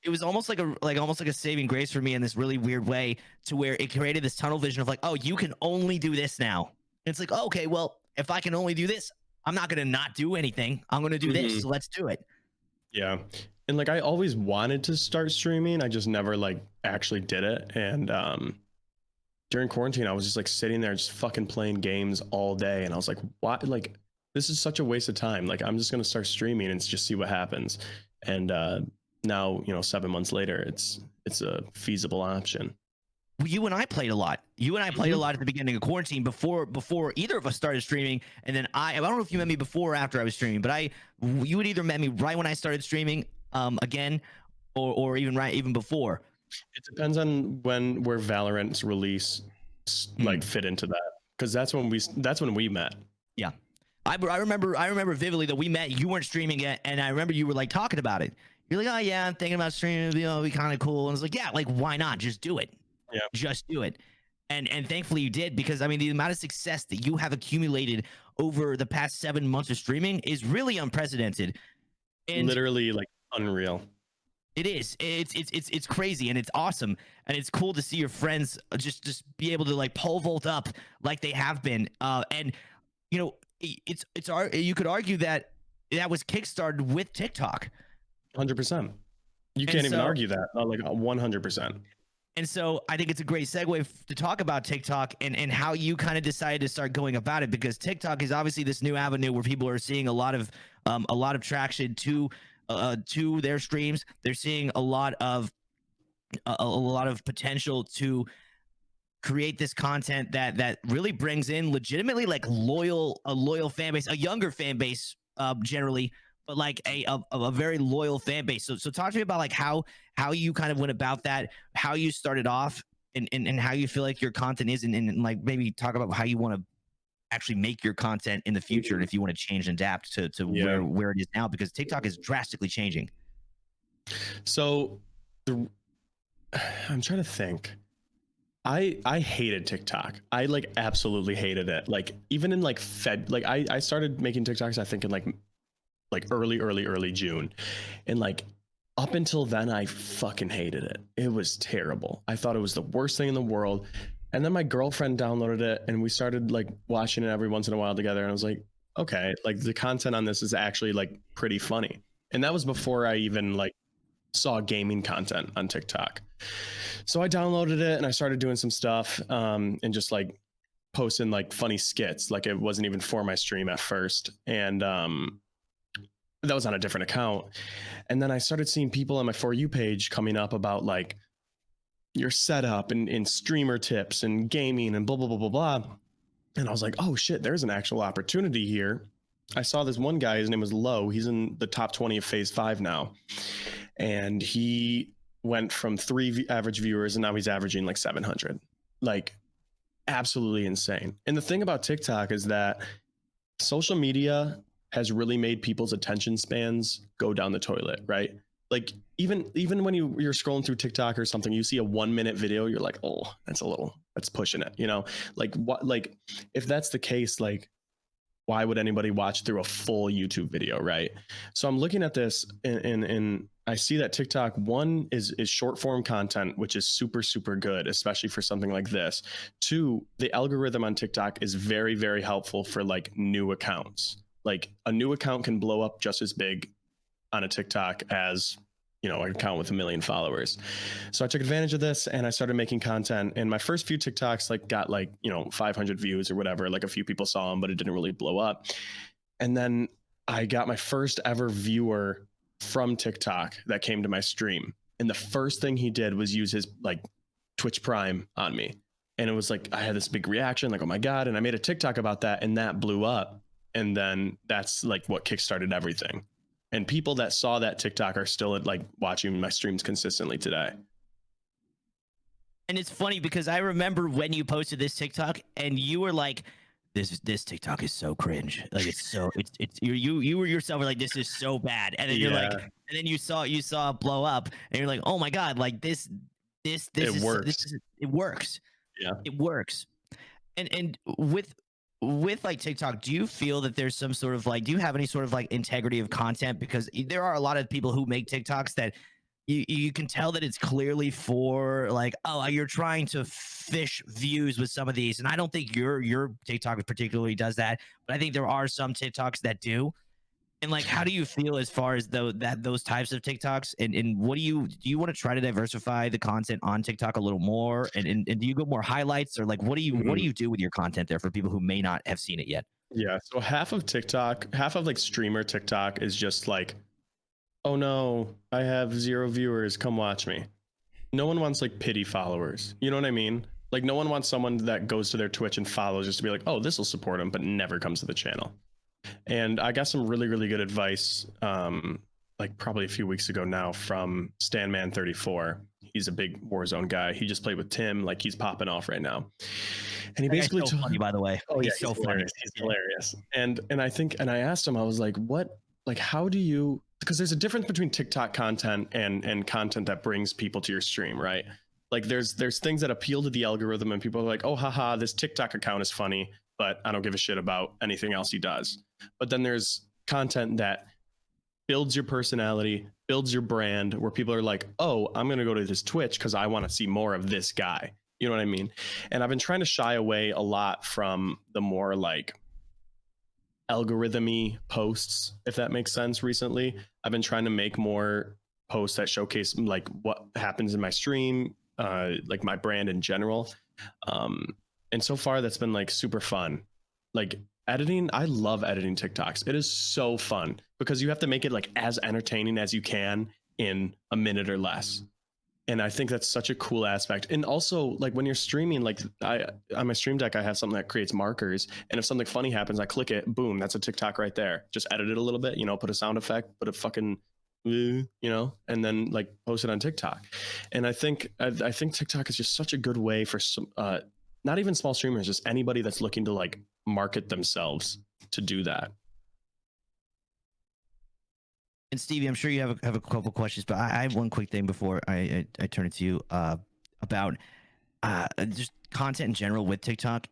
it was almost like a saving grace for me in this really weird way, to where it created this tunnel vision of like, oh, you can only do this now. And it's like, oh, okay, well, if I can only do this, I'm not gonna not do anything. I'm gonna do this. So let's do it. Yeah. And like I always wanted to start streaming. I just never like actually did it. And during quarantine, I was just like sitting there just fucking playing games all day. And I was like, what? Like, this is such a waste of time. Like, I'm just gonna start streaming and just see what happens. And now, 7 months later, it's a feasible option. You and I played a lot. You and I played a lot at the beginning of quarantine before either of us started streaming. And then I don't know if you met me before or after I was streaming, but you had either met me right when I started streaming again, or even before. It depends on where Valorant's release like fit into that, because that's when we met. Yeah. I remember vividly that we met. You weren't streaming yet, and I remember you were like talking about it. You're like, oh yeah, I'm thinking about streaming. It'd be kind of cool. And I was like, yeah, like why not? Just do it. Yeah. Just do it. And thankfully you did, because I mean the amount of success that you have accumulated over the past 7 months of streaming is really unprecedented. And literally like unreal. It is. It's crazy, and it's awesome, and it's cool to see your friends just be able to like pole vault up like they have been. And you could argue that was kickstarted with TikTok. 100%. You can't even argue that. Like 100%. And so I think it's a great segue to talk about TikTok and how you kind of decided to start going about it, because TikTok is obviously this new avenue where people are seeing a lot of traction to their streams. They're seeing a lot of potential to create this content that really brings in legitimately like a loyal fan base, a younger fan base generally, but like a very loyal fan base. So talk to me about like how you kind of went about that, how you started off, and how you feel like your content is, and like maybe talk about how you want to actually make your content in the future, and if you want to change and adapt to where it is now, because TikTok is drastically changing. So I'm trying to think. I hated TikTok. I like absolutely hated it. Like even in like I started making TikToks, I think in like early June. And like up until then, I fucking hated it. It was terrible. I thought it was the worst thing in the world. And then my girlfriend downloaded it, and we started like watching it every once in a while together. And I was like, okay, like the content on this is actually like pretty funny. And that was before I even like saw gaming content on TikTok. So I downloaded it and I started doing some stuff and just like posting like funny skits. Like it wasn't even for my stream at first. And that was on a different account. And then I started seeing people on my For You page coming up about like your setup and streamer tips and gaming and blah, blah, blah, blah, blah. And I was like, oh shit, there's an actual opportunity here. I saw this one guy, his name was Low. He's in the top 20 of Phase 5 now. And he went from 3 average viewers, and now he's averaging like 700. Like absolutely insane. And the thing about TikTok is that social media has really made people's attention spans go down the toilet, right? Like even when you're scrolling through TikTok or something, you see a 1-minute video, you're like, oh, that's pushing it, Like what? Like if that's the case, like why would anybody watch through a full YouTube video, right? So I'm looking at this and I see that TikTok, one is short form content, which is super, super good, especially for something like this. 2, the algorithm on TikTok is very, very helpful for like new accounts. Like a new account can blow up just as big on a TikTok as, an account with 1 million followers. So I took advantage of this and I started making content, and my first few TikToks like got like, 500 views or whatever. Like a few people saw them, but it didn't really blow up. And then I got my first ever viewer from TikTok that came to my stream. And the first thing he did was use his like Twitch Prime on me. And it was like, I had this big reaction, like, oh my God. And I made a TikTok about that, and that blew up. And then that's like what kickstarted everything. And people that saw that TikTok are still like watching my streams consistently today. And it's funny because I remember when you posted this TikTok and you were like, this TikTok is so cringe. Like it's you were yourself were like, this is so bad. And then you're like, and then you saw it blow up and you're like, oh my God, like this works. It works. Yeah. It works. And with like TikTok, do you feel that there's some sort of like, do you have any sort of like integrity of content? Because there are a lot of people who make TikToks that you can tell that it's clearly for like, oh, you're trying to fish views with some of these. And I don't think your TikTok particularly does that, but I think there are some TikToks that do. And like, how do you feel as far as those types of TikToks? And what do you want to try to diversify the content on TikTok a little more? And do you go more highlights, or like, what do you do with your content there for people who may not have seen it yet? Yeah. So half of like streamer TikTok is just like, oh no, I have 0 viewers, come watch me. No one wants like pity followers. You know what I mean? Like no one wants someone that goes to their Twitch and follows just to be like, oh, this will support them, but never comes to the channel. And I got some really, really good advice, like probably a few weeks ago now, from Stanman34. He's a big Warzone guy. He just played with Tim, like he's popping off right now. And he basically so funny, by the way. Oh yeah, he's so funny. He's hilarious. And I asked him, I was like, what, like, how do you? Because there's a difference between TikTok content and content that brings people to your stream, right? Like there's things that appeal to the algorithm, and people are like, oh, haha, this TikTok account is funny, but I don't give a shit about anything else he does. But then there's content that builds your personality, builds your brand, where people are like, oh, I'm going to go to this Twitch because I want to see more of this guy. You know what I mean? And I've been trying to shy away a lot from the more like algorithm-y posts, if that makes sense. Recently, I've been trying to make more posts that showcase like what happens in my stream, like my brand in general. And so far that's been like super fun. Like editing, I love editing TikToks. It is so fun because you have to make it like as entertaining as you can in a minute or less. And I think that's such a cool aspect. And also like when you're streaming, like on my stream deck, I have something that creates markers. And if something funny happens, I click it, boom, that's a TikTok right there. Just edit it a little bit, you know, put a sound effect, put a fucking, you know, and then like post it on TikTok. And I think TikTok is just such a good way for some, not even small streamers, just anybody that's looking to like market themselves to do that. And Stevie, I'm sure you have a couple questions, but I have one quick thing before I turn it to you about just content in general with TikTok,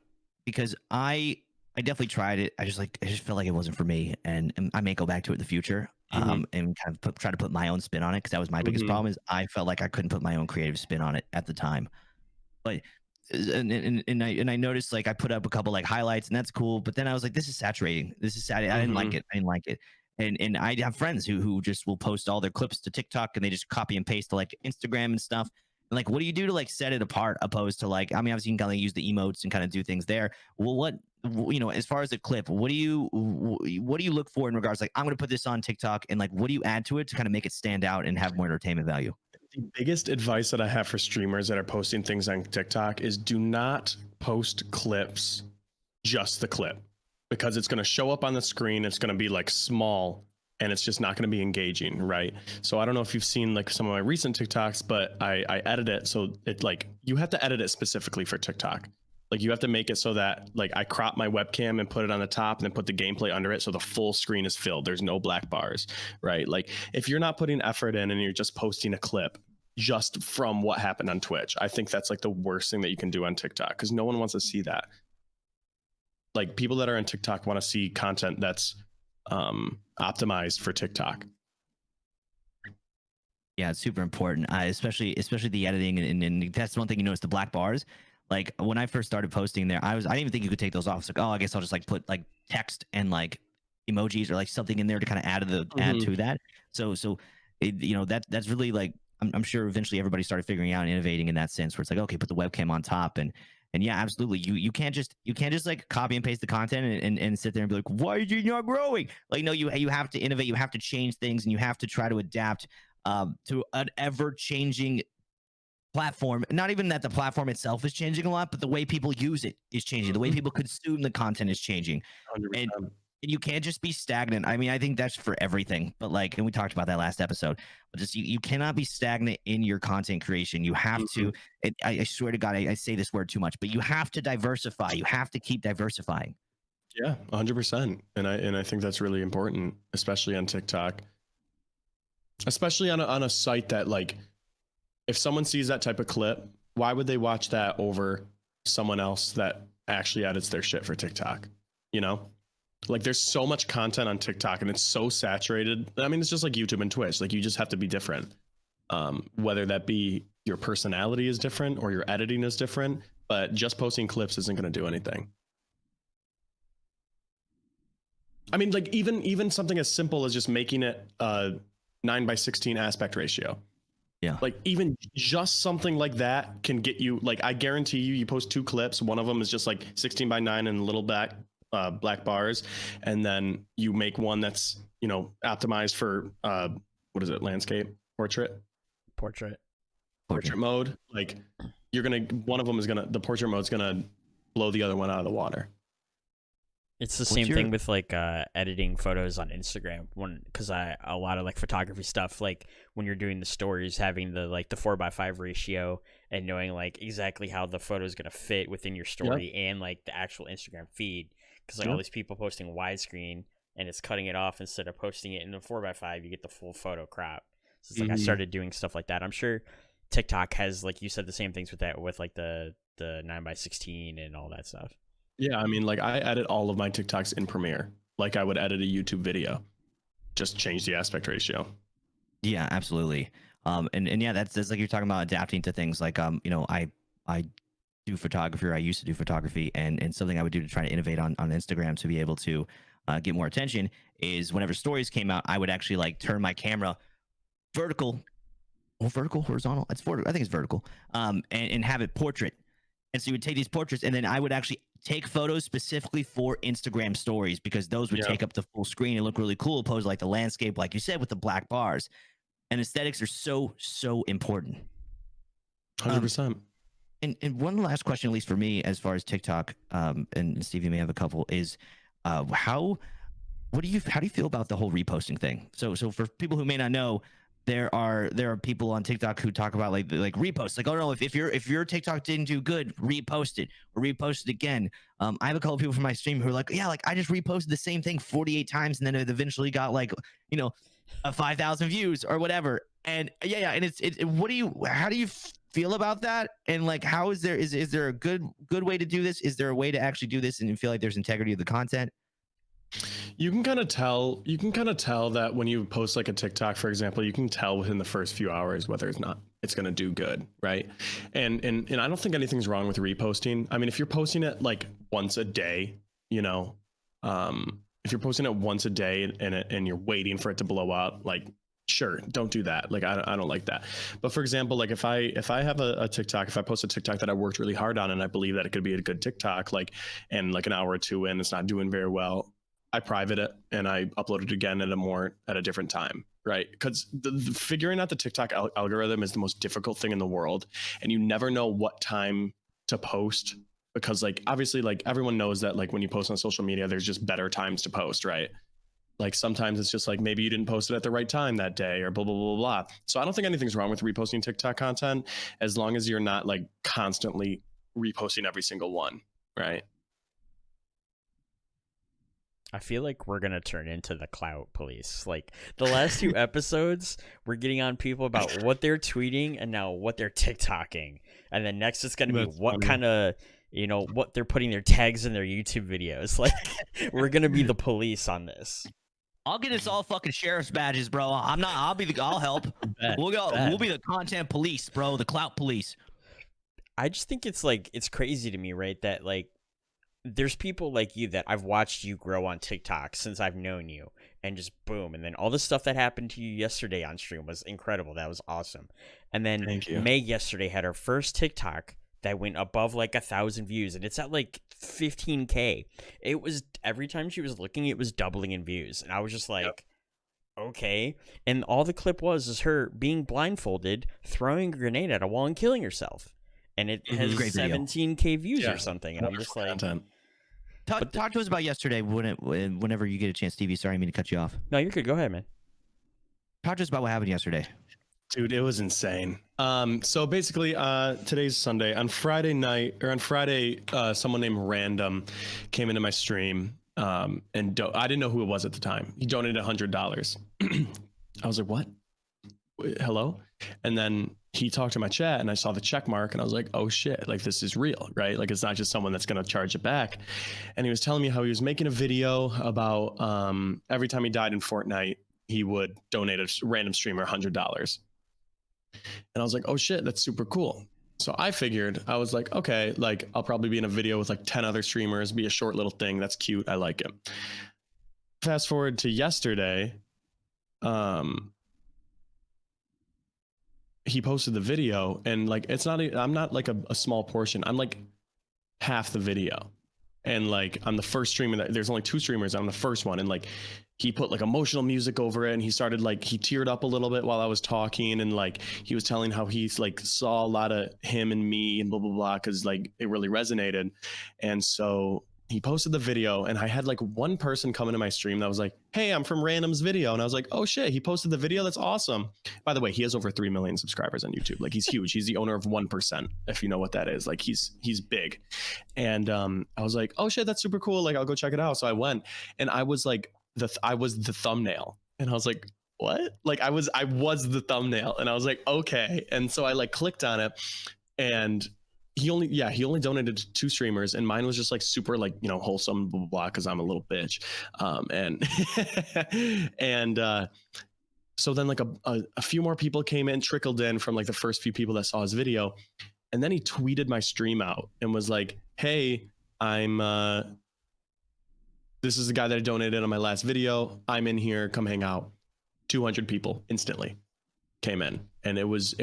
because I definitely tried it. I just felt like it wasn't for me, and I may go back to it in the future, and kind of try to put my own spin on it, because that was my biggest problem, is I felt like I couldn't put my own creative spin on it at the time. But and I noticed like I put up a couple like highlights, and that's cool, but then I was like, this is saturating. This is sad. I didn't like it. And I have friends who just will post all their clips to TikTok, and they just copy and paste to like Instagram and stuff. And like, what do you do to like set it apart, opposed to like, I mean, obviously you can kind of use the emotes and kind of do things there. Well, what, you know, as far as the clip, what do you look for in regards, like, I'm going to put this on TikTok, and like, what do you add to it to kind of make it stand out and have more entertainment value? The biggest advice that I have for streamers that are posting things on TikTok is do not post clips, just the clip, because it's going to show up on the screen. It's going to be like small, and it's just not going to be engaging, right? So I don't know if you've seen like some of my recent TikToks, but I edit it so it like, you have to edit it specifically for TikTok. Like you have to make it so that like I crop my webcam and put it on the top, and then put the gameplay under it so the full screen is filled. There's no black bars, right? Like if you're not putting effort in and you're just posting a clip just from what happened on Twitch, I think that's like the worst thing that you can do on TikTok, because no one wants to see that. Like people that are on TikTok want to see content that's optimized for TikTok. Yeah, it's super important, especially the editing, and that's one thing you notice, the black bars. Like when I first started posting there, I didn't even think you could take those off. It's like, oh, I guess I'll just like put like text and like emojis or like something in there to kind of add to that. So you know, that's really like, I'm sure eventually everybody started figuring out and innovating in that sense, where it's like, okay, put the webcam on top, and yeah, absolutely. You can't just like copy and paste the content and sit there and be like, why are you not growing? Like, no, you have to innovate, you have to change things, and you have to try to adapt to an ever-changing platform. Not even that the platform itself is changing a lot, but the way people use it is changing. The way people consume the content is changing. 100%. And you can't just be stagnant. I mean, I think that's for everything, but like, and we talked about that last episode, but just you cannot be stagnant in your content creation. You have to, I swear to God, I say this word too much, but you have to diversify. You have to keep diversifying. Yeah, 100%. And I think that's really important, especially on TikTok, especially on a site that, like, if someone sees that type of clip, why would they watch that over someone else that actually edits their shit for TikTok? You know, like, there's so much content on TikTok and it's so saturated. I mean, it's just like YouTube and Twitch. Like, you just have to be different. Whether that be your personality is different or your editing is different, but just posting clips isn't going to do anything. I mean, like, even something as simple as just making it 9:16 aspect ratio. Yeah. Like, even just something like that can get you, like, I guarantee you post 2 clips. One of them is just like 16:9 and little black bars. And then you make one that's, you know, optimized for, what is it? Landscape, portrait mode. Like, one of them is the portrait mode is going to blow the other one out of the water. It's the same thing with like editing photos on Instagram, because a lot of like photography stuff, like when you're doing the stories, having the 4:5 ratio and knowing like exactly how the photo is gonna fit within your story and like the actual Instagram feed, because like all these people posting widescreen and it's cutting it off instead of posting it in the 4:5, you get the full photo crop. So it's like I started doing stuff like that. I'm sure TikTok has, like you said, the same things with that, with like the 9:16 and all that stuff. Yeah, I mean, like, I edit all of my TikToks in Premiere, like I would edit a YouTube video. Just change the aspect ratio. Yeah, absolutely. And yeah, that's like you're talking about adapting to things. Like, you know, I do photography, or I used to do photography, and something I would do to try to innovate on Instagram to be able to get more attention is whenever stories came out, I would actually like turn my camera vertical, horizontal. It's vertical. I think it's vertical. And have it portrait. And so you would take these portraits, and then I would actually take photos specifically for Instagram stories, because those would take up the full screen and look really cool, opposed to like the landscape, like you said, with the black bars. And aesthetics are so important. 100%. And one last question, at least for me, as far as TikTok, and Steve, you may have a couple, is how do you feel about the whole reposting thing? So for people who may not know, there are people on TikTok who talk about like reposts, like, oh no, if your TikTok didn't do good, repost it or repost it again. I have a couple of people from my stream who are like, yeah, like I just reposted the same thing 48 times and then it eventually got like, you know, 5,000 views or whatever. And and how do you feel about that? And like, how is there a good way to do this? Is there a way to actually do this and you feel like there's integrity of the content? You can kind of tell that when you post like a TikTok, for example, you can tell within the first few hours whether it's going to do good, right? And I don't think anything's wrong with reposting. I mean, if you're posting it like once a day, you know, if you're posting it once a day and you're waiting for it to blow up, like, sure, don't do that. Like, I don't like that. But for example, like if I have a TikTok, if I post a TikTok that I worked really hard on and I believe that it could be a good TikTok, like, and like an hour or two in, it's not doing very well, I private it and I upload it again at a different time, right? Because the figuring out the TikTok algorithm is the most difficult thing in the world, and you never know what time to post, because like obviously like everyone knows that like when you post on social media, there's just better times to post, right? Like sometimes it's just like maybe you didn't post it at the right time that day or blah blah blah blah. So I don't think anything's wrong with reposting TikTok content as long as you're not like constantly reposting every single one, right? I feel like we're going to turn into the clout police. Like the last 2 episodes, we're getting on people about what they're tweeting and now what they're TikToking. And then next it's going to be what kind of, you know, what they're putting their tags in their YouTube videos. Like we're going to be the police on this. I'll get us all fucking sheriff's badges, bro. I'll help. We'll be the content police, bro. The clout police. I just think it's crazy to me, right? That like, there's people like you that I've watched you grow on TikTok since I've known you, and just boom. And then all the stuff that happened to you yesterday on stream was incredible. That was awesome. And then May yesterday had her first TikTok that went above like 1,000 views, and it's at like 15K. It was, every time she was looking, it was doubling in views. And I was just like, okay. And all the clip was is her being blindfolded, throwing a grenade at a wall and killing herself. And it has Great video. 17K views or something. And I'm just like, Content. Talk to us about yesterday whenever you get a chance, Stevie. Sorry, I mean to cut you off. no, you're good. Go ahead, man. Talk to us about what happened yesterday. Dude, it was insane. So basically, today's Sunday. On Friday, someone named Random came into my stream, and I didn't know who it was at the time. He donated $100. I was like, "What? Wait, hello?" And then he talked to my chat, and I saw the check mark, and I was like, "Oh shit! Like this is real, right? Like it's not just someone that's gonna charge it back." And he was telling me how he was making a video about every time he died in Fortnite, he would donate a random streamer $100. And I was like, oh shit, that's super cool. So I figured, I was like, okay, like I'll probably be in a video with like 10 other streamers, be a short little thing. That's cute. I like it. Fast forward to yesterday. He posted the video and like, I'm not like a small portion. I'm like half the video. And like, I'm the first streamer there's only 2 streamers. I'm the first one. And like, he put like emotional music over it, and he started like, he teared up a little bit while I was talking, and like he was telling how he's like saw a lot of him and me and blah blah blah, because like it really resonated. And so he posted the video, and I had like one person come into my stream that was like, hey, I'm from Random's video. And I was like, oh shit, he posted the video, that's awesome. By the way, he has over 3 million subscribers on YouTube. Like he's huge. He's the owner of 1%, if you know what that is. Like he's big. And I was like, oh shit, that's super cool, like I'll go check it out. So I went, and I was like, I was the thumbnail, and I was like, what? Like I was the thumbnail, and I was like, okay. And so I like clicked on it, and he only donated to 2 streamers, and mine was just like super like, you know, wholesome, blah blah blah, because I'm a little bitch. And so then like a few more people came in, trickled in from like the first few people that saw his video, and then he tweeted my stream out and was like, hey, this is the guy that I donated on my last video. I'm in here. Come hang out. 200 people instantly came in, and it was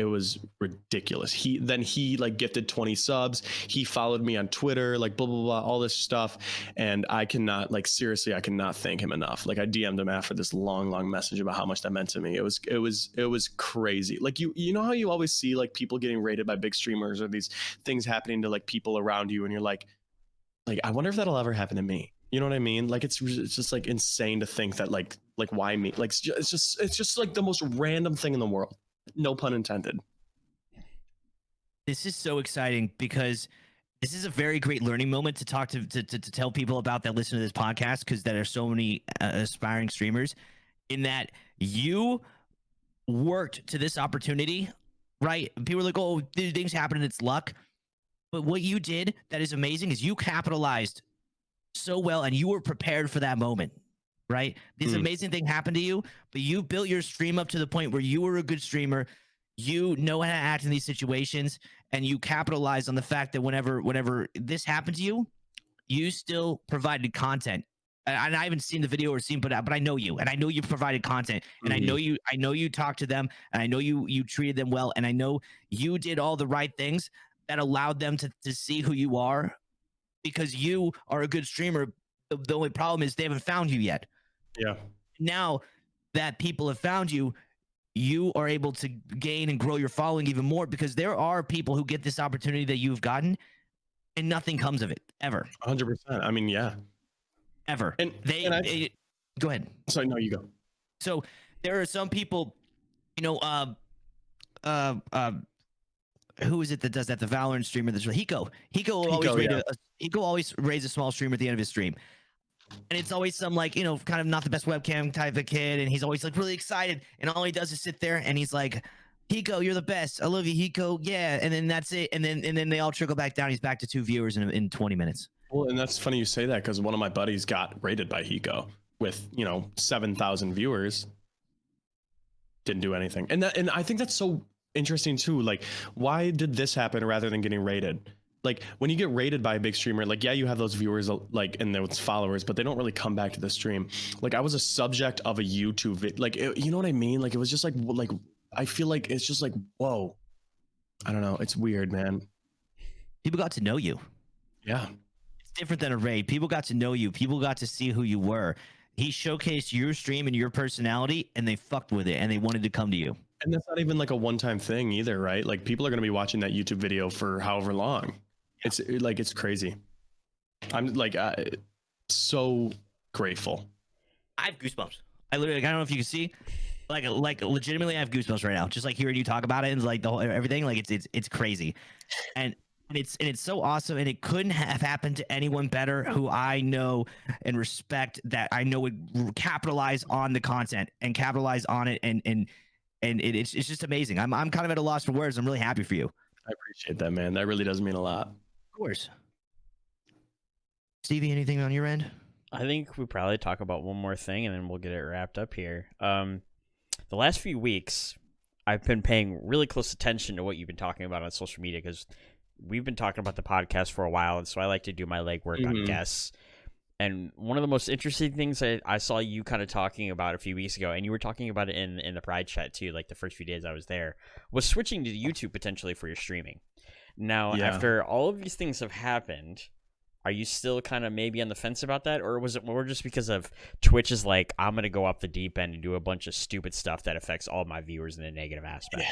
ridiculous. He like gifted 20 subs. He followed me on Twitter, like blah blah blah, all this stuff. And I cannot thank him enough. Like I DM'd him after this long message about how much that meant to me. It was crazy. Like you know how you always see like people getting raided by big streamers, or these things happening to like people around you, and you're like I wonder if that'll ever happen to me. You know what I mean? Like it's just like insane to think that like why me? Like it's just like the most random thing in the world. No pun intended. This is so exciting because this is a very great learning moment to talk to tell people about that listen to this podcast, because there are so many aspiring streamers, in that you worked to this opportunity, right? People are like, oh, these things happen and it's luck. But what you did that is amazing is you capitalized so well, and you were prepared for that moment, right? This amazing thing happened to you, but you built your stream up to the point where you were a good streamer. You know how to act in these situations, and you capitalized on the fact that whenever this happened to you, you still provided content. And I haven't seen the video or seen, but I know you, and I know you provided content, and I know you talked to them, and I know you treated them well, and I know you did all the right things that allowed them to see who you are, because you are a good streamer. The only problem is they haven't found you yet. Yeah. Now that people have found you, you are able to gain and grow your following even more, because there are people who get this opportunity that you've gotten and nothing comes of it ever. 100%. I mean, yeah. Ever. And go ahead. Sorry, no, you go. So there are some people, you know, who is it that does that? The Valorant streamer that's Hiko. Hiko always raise a small streamer at the end of his stream. And it's always some like, you know, kind of not the best webcam type of kid. And he's always like really excited. And all he does is sit there and he's like, Hiko, you're the best. I love you, Hiko. Yeah. And then that's it. And then they all trickle back down. He's back to 2 viewers in 20 minutes. Well, and that's funny you say that, because one of my buddies got raided by Hiko with, you know, 7,000 viewers. Didn't do anything. And I think that's so interesting too. Like, why did this happen rather than getting raided? Like when you get raided by a big streamer, like, yeah, you have those viewers like, and those followers, but they don't really come back to the stream. Like I was a subject of a YouTube video, like, you know what I mean? Like it was just like, I feel like it's just like, whoa, I don't know. It's weird, man. People got to know you. Yeah. It's different than a raid. People got to know you. People got to see who you were. he showcased your stream and your personality, and they fucked with it, and they wanted to come to you. And that's not even like a one-time thing either, right? Like people are going to be watching that YouTube video for however long. It's like, it's crazy. I'm like so grateful. I have goosebumps. I literally, I don't know if you can see, like legitimately, I have goosebumps right now. Just like hearing you talk about it and like the whole everything, like it's crazy, and it's so awesome. And it couldn't have happened to anyone better who I know and respect, that I know would capitalize on the content and capitalize on it, and it's just amazing. I'm kind of at a loss for words. I'm really happy for you. I appreciate that, man. That really does mean a lot. Of course. Stevie, anything on your end? I think we probably talk about one more thing and then we'll get it wrapped up here. The last few weeks, I've been paying really close attention to what you've been talking about on social media, because we've been talking about the podcast for a while, and so I like to do my legwork on guests. And one of the most interesting things I saw you kind of talking about a few weeks ago, and you were talking about it in the Pryde chat too, like the first few days I was there, was switching to YouTube potentially for your streaming. Now, after all of these things have happened, are you still kind of maybe on the fence about that? Or was it more just because of Twitch is like, I'm going to go up the deep end and do a bunch of stupid stuff that affects all my viewers in a negative aspect?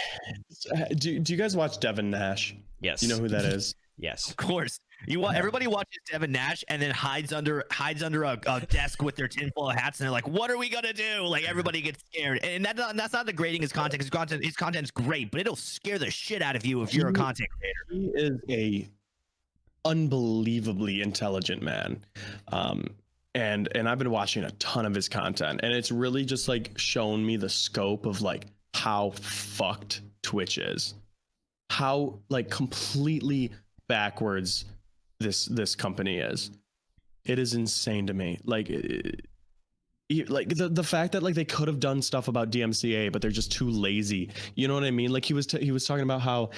Do you guys watch Devin Nash? Yes. You know who that is? Yes. Of course. Everybody watches Devin Nash and then hides under a desk with their tinfoil hats, and they're like, "What are we gonna do?" Like everybody gets scared, and that's not degrading his content. His content is great, but it'll scare the shit out of you if you're a content creator. He is a unbelievably intelligent man, and I've been watching a ton of his content, and it's really just like shown me the scope of like how fucked Twitch is, how like completely backwards this company is. It is insane to me. Like the fact that like they could have done stuff about DMCA, but they're just too lazy. You know what I mean? Like he was talking about how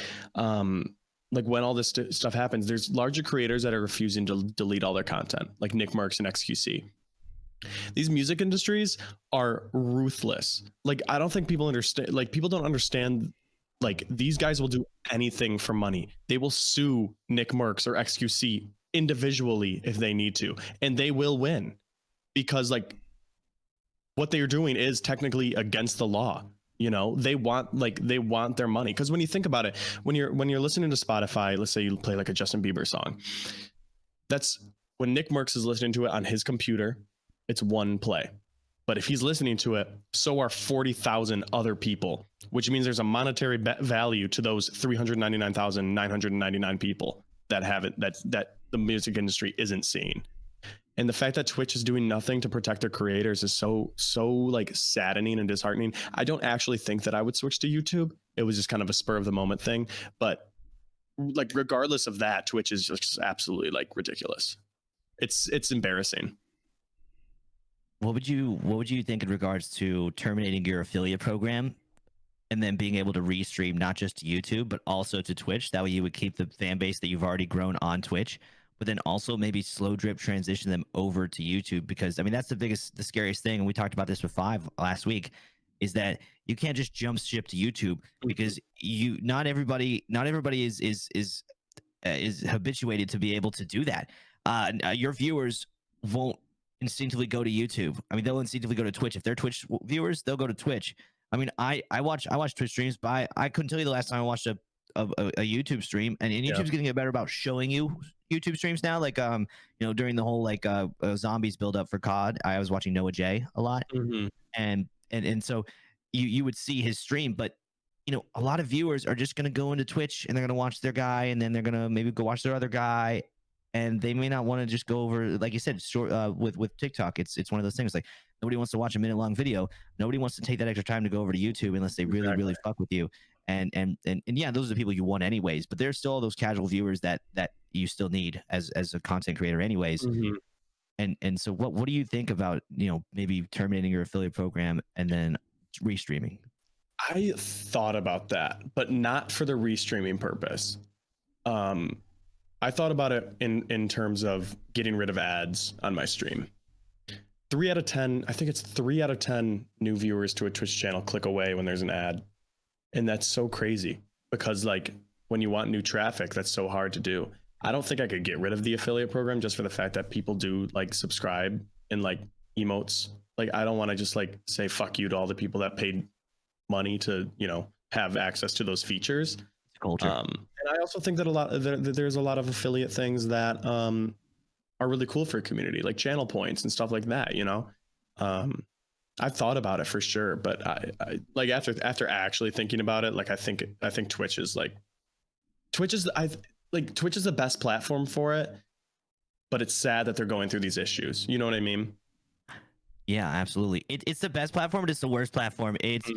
like when all this stuff happens, there's larger creators that are refusing to delete all their content, like Nick Merckx and XQC. These music industries are ruthless. Like I don't think people understand. Like people don't understand. Like these guys will do anything for money. They will sue Nick Merckx or XQC individually if they need to, and they will win, because like what they are doing is technically against the law. You know, they want their money. Because when you think about it, when you're listening to Spotify, let's say you play like a Justin Bieber song, that's when Nick Merckx is listening to it on his computer, it's one play. But if he's listening to it, so are 40,000 other people, which means there's a monetary value to those 399,999 people that have it, that the music industry isn't seeing. And the fact that Twitch is doing nothing to protect their creators is so like saddening and disheartening. I don't actually think that I would switch to YouTube. It was just kind of a spur of the moment thing. But like regardless of that, Twitch is just absolutely like ridiculous. It's embarrassing. What would you think in regards to terminating your affiliate program and then being able to restream not just to YouTube but also to Twitch? That way you would keep the fan base that you've already grown on Twitch, but then also maybe slow drip transition them over to YouTube, because I mean that's the scariest thing, and we talked about this with Five last week, is that you can't just jump ship to YouTube, because not everybody is habituated to be able to do that. Your viewers won't instinctively go to YouTube. I mean, they'll instinctively go to Twitch. If they're Twitch viewers, they'll go to Twitch. I mean, I watch Twitch streams, but I couldn't tell you the last time I watched a YouTube stream, and YouTube's getting better about showing you YouTube streams now. Like during the whole like zombies build up for COD, I was watching Noah J a lot, and so you would see his stream, but a lot of viewers are just gonna go into Twitch and they're gonna watch their guy, and then they're gonna maybe go watch their other guy. And they may not want to just go over, like you said, short, with TikTok. It's one of those things, like nobody wants to watch a minute-long video. Nobody wants to take that extra time to go over to YouTube unless they really, really fuck with you. And yeah, those are the people you want anyways. But there's still all those casual viewers that you still need as a content creator anyways. And so what do you think about maybe terminating your affiliate program and then restreaming? I thought about that, but not for the restreaming purpose. I thought about it in terms of getting rid of ads on my stream. 3 out of 10, I think it's 3 out of 10 new viewers to a Twitch channel click away when there's an ad. And that's so crazy, because like when you want new traffic, that's so hard to do. I don't think I could get rid of the affiliate program just for the fact that people do like subscribe and like, emotes. Like, I don't want to just like say fuck you to all the people that paid money to, you know, have access to those features. It's culture. And I also think that there's a lot of affiliate things that are really cool for a community, like channel points and stuff like that. You know, I've thought about it for sure, but I like after actually thinking about it, like I think Twitch is Twitch is the best platform for it, but it's sad that they're going through these issues. You know what I mean? Yeah, absolutely. It's the best platform, but it's the worst platform. It's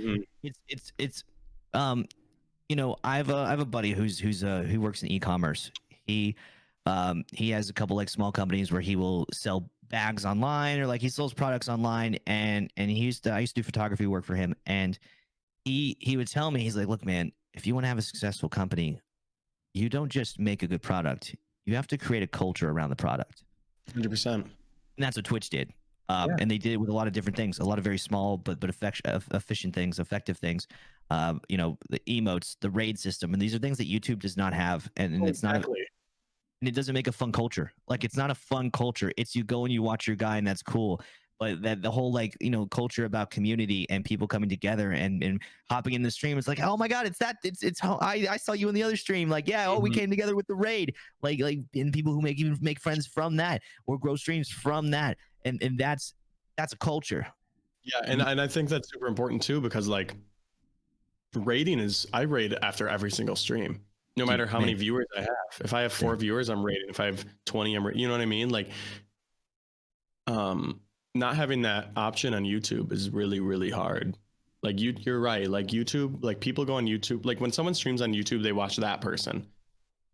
you know, I have a buddy who works in e-commerce. He has a couple like small companies where he will sell bags online, or like he sells products online, and I used to do photography work for him, and he would tell me, he's like, look, man, if you want to have a successful company, you don't just make a good product, you have to create a culture around the product. 100%. And that's what Twitch did. And they did it with a lot of different things, a lot of very small but efficient things, effective things. You know, the emotes, the raid system, and these are things that YouTube does not have, and it's not. And it doesn't make a fun culture. Like, it's not a fun culture. It's you go and you watch your guy, and that's cool. But that the whole, like, you know, culture about community and people coming together and hopping in the stream, it's like, oh my god, it's how I saw you in the other stream. Like, yeah, we came together with the raid. Like and people who make friends from that, or grow streams from that. And that's a culture. Yeah, and I think that's super important too, because like I raid after every single stream, no matter how many viewers I have. If I have 4 viewers, I'm raiding. If I have 20, you know what I mean? Like, not having that option on YouTube is really, really hard. Like, you're right. Like YouTube, like people go on YouTube. Like when someone streams on YouTube, they watch that person.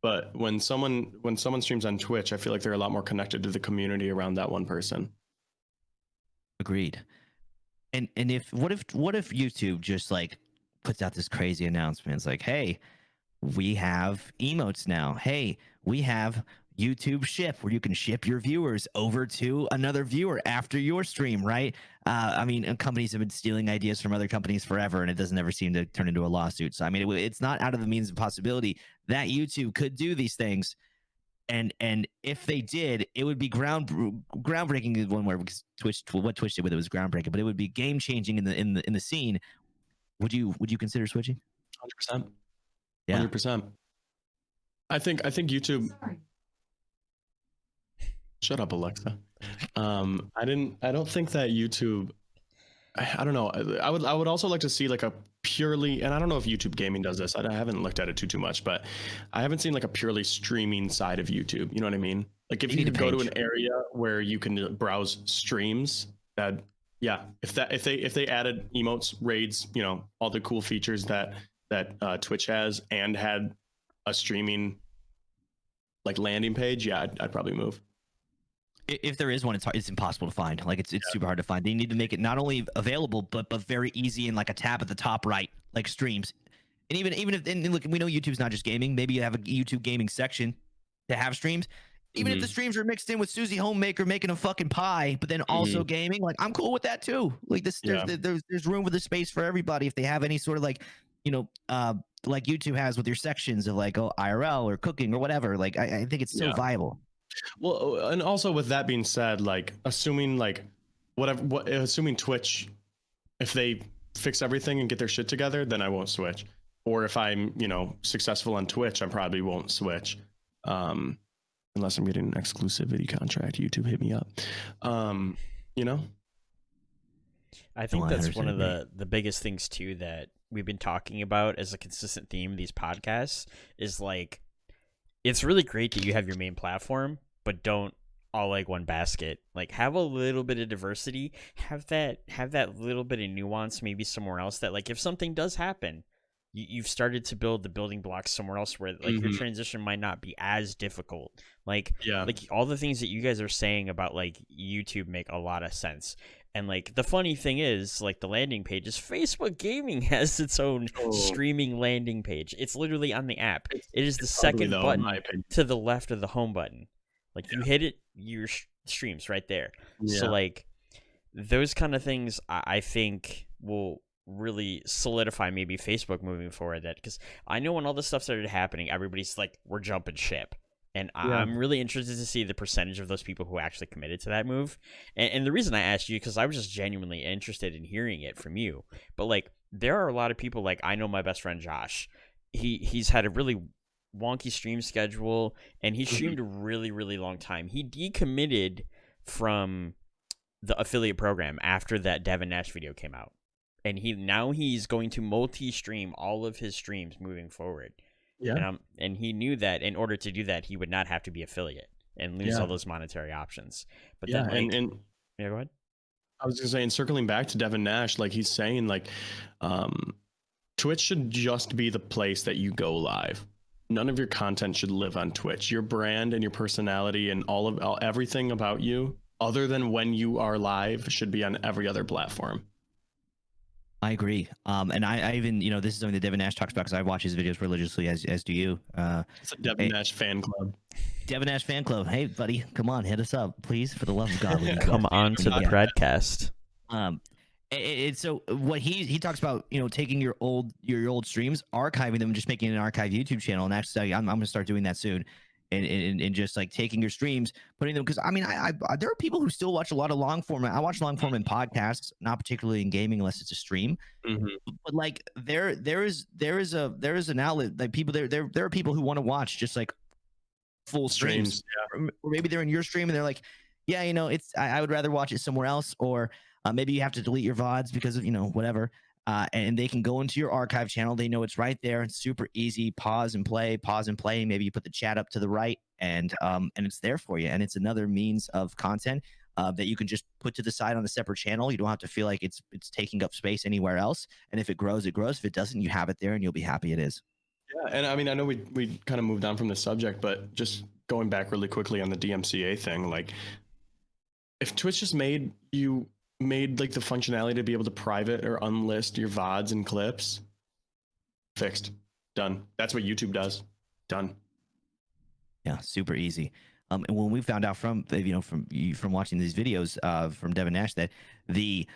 But when someone streams on Twitch, I feel like they're a lot more connected to the community around that one person. Agreed. And what if YouTube just like puts out this crazy announcement? It's like, hey, we have emotes now. Hey, we have YouTube ship, where you can ship your viewers over to another viewer after your stream, right? I mean, companies have been stealing ideas from other companies forever, and it doesn't ever seem to turn into a lawsuit. So, I mean, it's not out of the means of possibility that YouTube could do these things. And if they did, it would be groundbreaking is one word, because what Twitch did with it was groundbreaking, but it would be game changing in the scene. Would you consider switching? 100%. Yeah. 100%. I think YouTube. Sorry. Shut up, Alexa. I don't think that YouTube. I don't know. I would also like to see like a purely, and I don't know if YouTube Gaming does this. I haven't looked at it too much, but I haven't seen like a purely streaming side of YouTube. You know what I mean? Like if you could go to an area where you can browse streams, that if they added emotes, raids, you know, all the cool features that Twitch has, and had a streaming like landing page, I'd probably move. If there is one, it's impossible to find. Like it's super hard to find. They need to make it not only available, but very easy, in like a tab at the top right, like streams. And even if, and look, we know YouTube's not just gaming. Maybe you have a YouTube gaming section to have streams. Even if the streams are mixed in with Susie Homemaker making a fucking pie, but then also gaming, like I'm cool with that too. Like there's room for the space for everybody. If they have any sort of like, you know, like YouTube has with your sections of like IRL or cooking or whatever. Like I think it's still viable. Well, and also with that being said, like assuming Twitch, if they fix everything and get their shit together, then I won't switch. Or if I'm, you know, successful on Twitch, I probably won't switch. Unless I'm getting an exclusivity contract, YouTube hit me up. You know? I think that's one of the biggest things too that we've been talking about as a consistent theme of these podcasts is like, it's really great that you have your main platform, but don't all like one basket. Like have a little bit of diversity, have that little bit of nuance maybe somewhere else, that like if something does happen, you've started to build the building blocks somewhere else where like your transition might not be as difficult. Like all the things that you guys are saying about like YouTube make a lot of sense. And like the funny thing is, like the landing page is Facebook Gaming has its own streaming landing page. It's literally on the app. It is the second button to the left of the home button. Like you hit it, your streams right there. So like those kind of things, I think will really solidify maybe Facebook moving forward. That because I know when all this stuff started happening, everybody's like, we're jumping ship. And Yeah. I'm really interested to see the percentage of those people who actually committed to that move. And the reason I asked you, because I was just genuinely interested in hearing it from you. But like, there are a lot of people, like, I know my best friend Josh. He's had a really wonky stream schedule, and he streamed a really, really long time. He decommitted from the affiliate program after that Devin Nash video came out. And he's going to multi-stream all of his streams moving forward. Yeah. And he knew that in order to do that, he would not have to be affiliate and lose all those monetary options. But Yeah. then, like, And yeah, go ahead. I was gonna say, and circling back to Devin Nash, like he's saying, like, Twitch should just be the place that you go live. None of your content should live on Twitch. Your brand and your personality and everything about you, other than when you are live, should be on every other platform. I agree. And I even, this is something that Devin Nash talks about because I watch his videos religiously, as do you. It's a Devin Nash fan club. Devin Nash fan club. Hey, buddy, come on, hit us up, please, for the love of God. Come on to the PrydeCast. And so what he talks about, taking your old streams, archiving them, and just making an archive YouTube channel. And actually, I'm going to start doing that soon. And just like taking your streams, putting them, because I mean, I there are people who still watch a lot of long form. I watch long form in podcasts, not particularly in gaming unless it's a stream. But like there is an outlet, like people there are people who want to watch just like full streams. Or maybe they're in your stream and they're like, yeah, it's I would rather watch it somewhere else, or maybe you have to delete your VODs because of whatever. And they can go into your archive channel. They know it's right there. It's super easy. Pause and play. Maybe you put the chat up to the right, and it's there for you. And it's another means of content that you can just put to the side on a separate channel. You don't have to feel like it's taking up space anywhere else. And if it grows, it grows. If it doesn't, you have it there, and you'll be happy it is. Yeah, and I mean, I know we kind of moved on from the subject, but just going back really quickly on the DMCA thing, like if Twitch just made like the functionality to be able to private or unlist your VODs and clips, fixed, done. That's what YouTube does. Done. Yeah, super easy. And when we found out from watching these videos from Devin Nash that the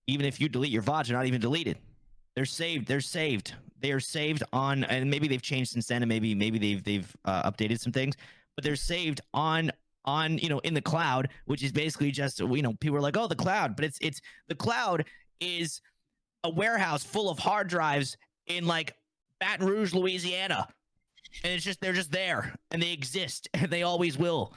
even if you delete your VODs, they're not even deleted. They're saved. They are saved on, and maybe they've changed since then, and maybe they've updated some things, but they're saved on in the cloud, which is basically just people are like, oh, the cloud, but it's the cloud is a warehouse full of hard drives in like Baton Rouge, Louisiana, and they're just there and they exist and they always will.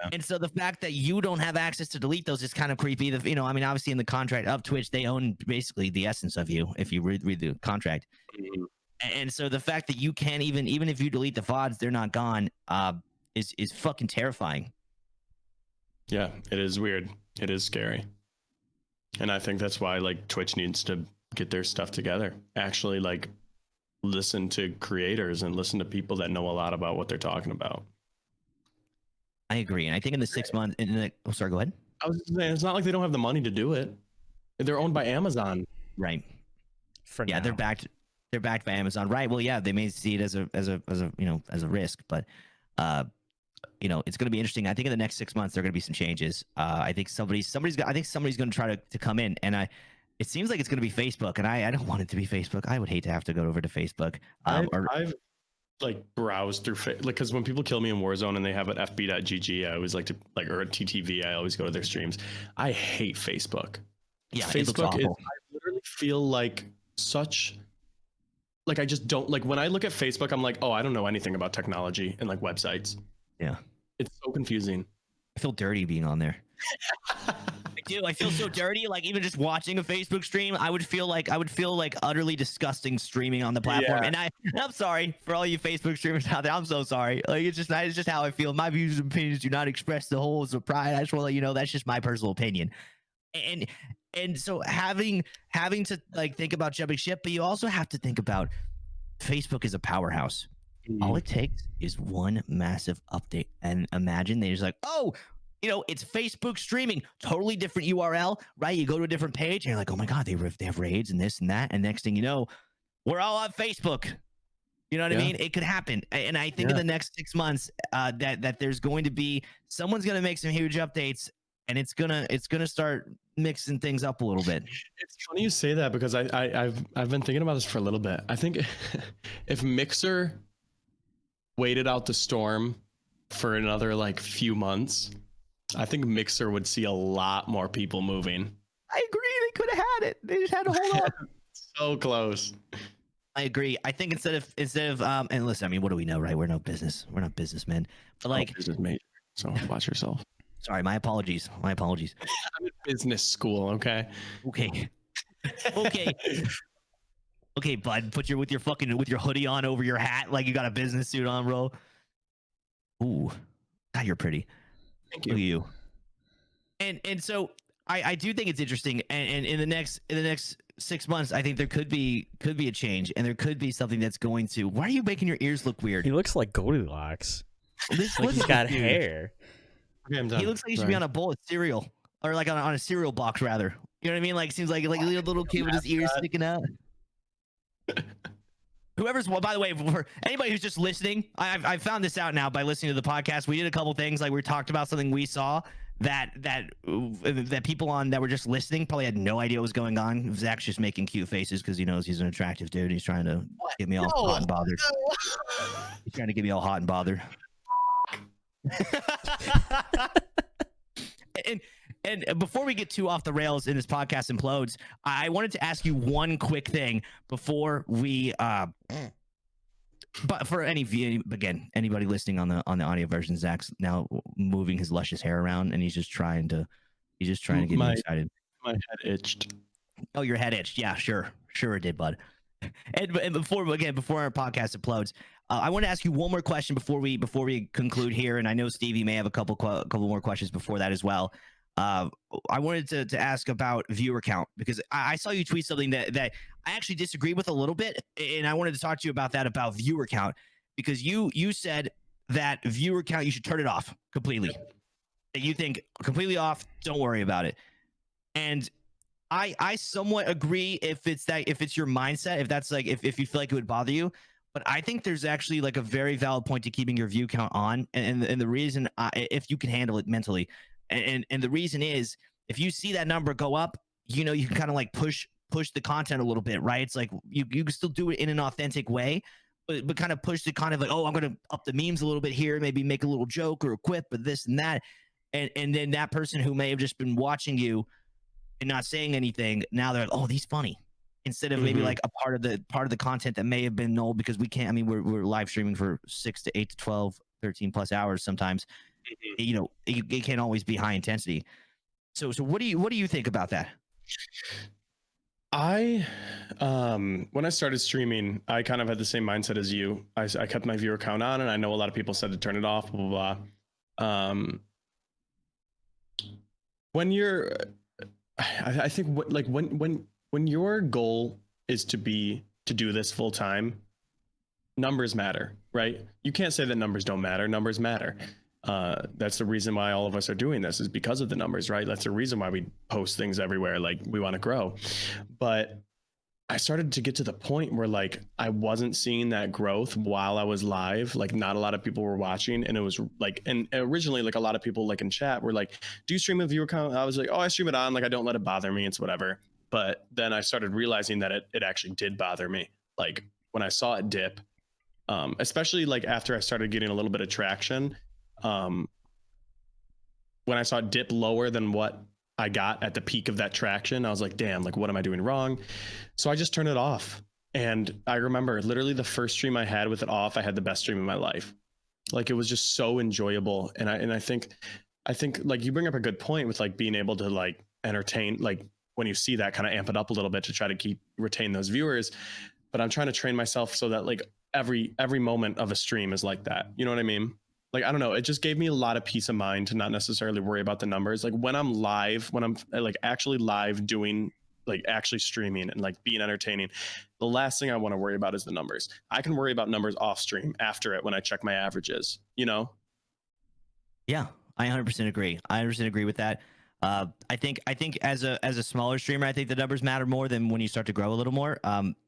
Yeah. And so the fact that you don't have access to delete those is kind of creepy. I mean, obviously in the contract of Twitch, they own basically the essence of you if you read the contract. Mm-hmm. And so the fact that you can't even if you delete the VODs, they're not gone, is fucking terrifying. Yeah, it is weird. It is scary. And I think that's why like Twitch needs to get their stuff together. Actually, like listen to creators and listen to people that know a lot about what they're talking about. I agree. And I think in the 6 months sorry, go ahead. I was just saying, it's not like they don't have the money to do it. They're owned by Amazon. Right. Now. They're backed by Amazon. Right. Well, yeah, they may see it as a risk, but it's going to be interesting. I think in the next 6 months there are going to be some changes. I think somebody's going to try to come in, and it seems like it's going to be Facebook, and I don't want it to be Facebook. I would hate to have to go over to Facebook. I've like browsed through because when people kill me in Warzone and they have an fb.gg, I always like to or a TTV, I always go to their streams. I hate Facebook. Yeah, Facebook is. I literally feel like such. Like I just don't like when I look at Facebook. I'm like, oh, I don't know anything about technology and like websites. Yeah. It's so confusing. I feel dirty being on there. I do. I feel so dirty. Like even just watching a Facebook stream, I would feel like utterly disgusting streaming on the platform. Yeah. And I'm sorry for all you Facebook streamers out there. I'm so sorry. Like it's just how I feel. My views and opinions do not express the whole of Pryde. I just want to let you know that's just my personal opinion. And so having to like think about jumping ship, but you also have to think about Facebook is a powerhouse. All it takes is one massive update, and imagine they're just like, oh, it's Facebook streaming, totally different URL, right? You go to a different page, and you're like, oh my god, they have raids and this and that, and next thing you know, we're all on Facebook. You know what I mean? It could happen, and I think in the next 6 months, that there's going to be someone's going to make some huge updates, and it's gonna start mixing things up a little bit. It's funny you say that because I've been thinking about this for a little bit. I think if Mixer waited out the storm for another like few months, I think Mixer would see a lot more people moving. I agree. They could have had it. They just had to hold on. So close. I agree. I think instead of and listen, I mean, what do we know, right? We're not businessmen. But like, business major, so watch yourself. sorry, my apologies. I'm in business school. Okay. Okay. Okay, bud. With your hoodie on over your hat, like you got a business suit on, bro. Ooh, God, you're pretty. Thank Look at you. you. And so I do think it's interesting. And in the next 6 months, I think there could be a change, and there could be something that's going to. Why are you making your ears look weird? He looks like Goldilocks. This Like he's got hair. Okay, I'm done. He looks like he should be on a bowl of cereal, or like on a cereal box, rather. You know what I mean? Like seems like a little kid with his ears sticking out. By the way, for anybody who's just listening, I found this out now by listening to the podcast. We did a couple things, like we talked about something we saw that people on that were just listening probably had no idea what was going on. Zach's just making cute faces because he knows he's an attractive dude. He's trying to get me all hot and bothered. He's trying to get me all hot and bothered. And before we get too off the rails and this podcast implodes, I wanted to ask you one quick thing before we but for anybody listening on the audio version, Zach's now moving his luscious hair around, and he's just trying to get me excited. My head itched. Oh, your head itched. Yeah, sure it did, bud. And before our podcast implodes, I want to ask you one more question before we conclude here. And I know Stevie may have a couple more questions before that as well. I wanted to ask about viewer count, because I saw you tweet something that I actually disagree with a little bit, and I wanted to talk to you about that, about viewer count, because you said that viewer count, you should turn it off completely. That you think completely off, don't worry about it. And I somewhat agree if it's your mindset, if that's like if you feel like it would bother you. But I think there's actually like a very valid point to keeping your view count on, and the reason, if you can handle it mentally. And the reason is, if you see that number go up, you know, you can kind of like push the content a little bit, right? It's like you can still do it in an authentic way, but kind of push the kind of like, oh, I'm going to up the memes a little bit here, maybe make a little joke or a quip, but this and that. And then that person who may have just been watching you and not saying anything, now they're like, oh, he's funny. Instead of maybe like a part of the content that may have been null because we can't, I mean, we're live streaming for 6 to 8 to 12, 13 plus hours sometimes. You know, it can't always be high intensity. So what do you think about that? When I started streaming, I kind of had the same mindset as you. I kept my viewer count on, and I know a lot of people said to turn it off, blah, blah, blah. When you're, I think when your goal is to do this full time, numbers matter, right? You can't say that numbers don't matter. Numbers matter. That's the reason why all of us are doing this, is because of the numbers, right? That's the reason why we post things everywhere. Like, we want to grow. But I started to get to the point where like I wasn't seeing that growth while I was live. Like, not a lot of people were watching, and it was like, and originally like a lot of people like in chat were like, do you stream a viewer count? I was like, oh, I stream it on, like I don't let it bother me, it's whatever. But then I started realizing that it actually did bother me. Like, when I saw it dip, especially like after I started getting a little bit of traction, when I saw it dip lower than what I got at the peak of that traction, I was like, damn, like, what am I doing wrong? So I just turned it off. And I remember literally the first stream I had with it off, I had the best stream of my life. Like, it was just so enjoyable. And I think like you bring up a good point with like being able to like entertain, like when you see that, kind of amp it up a little bit to try to retain those viewers. But I'm trying to train myself so that like every moment of a stream is like that. You know what I mean? Like, I don't know. It just gave me a lot of peace of mind to not necessarily worry about the numbers. Like, when I'm live, when I'm like actually live doing, like actually streaming and like being entertaining, the last thing I want to worry about is the numbers. I can worry about numbers off stream after it when I check my averages, you know? Yeah, I 100% agree. I 100% agree with that. I think as a smaller streamer, I think the numbers matter more than when you start to grow a little more.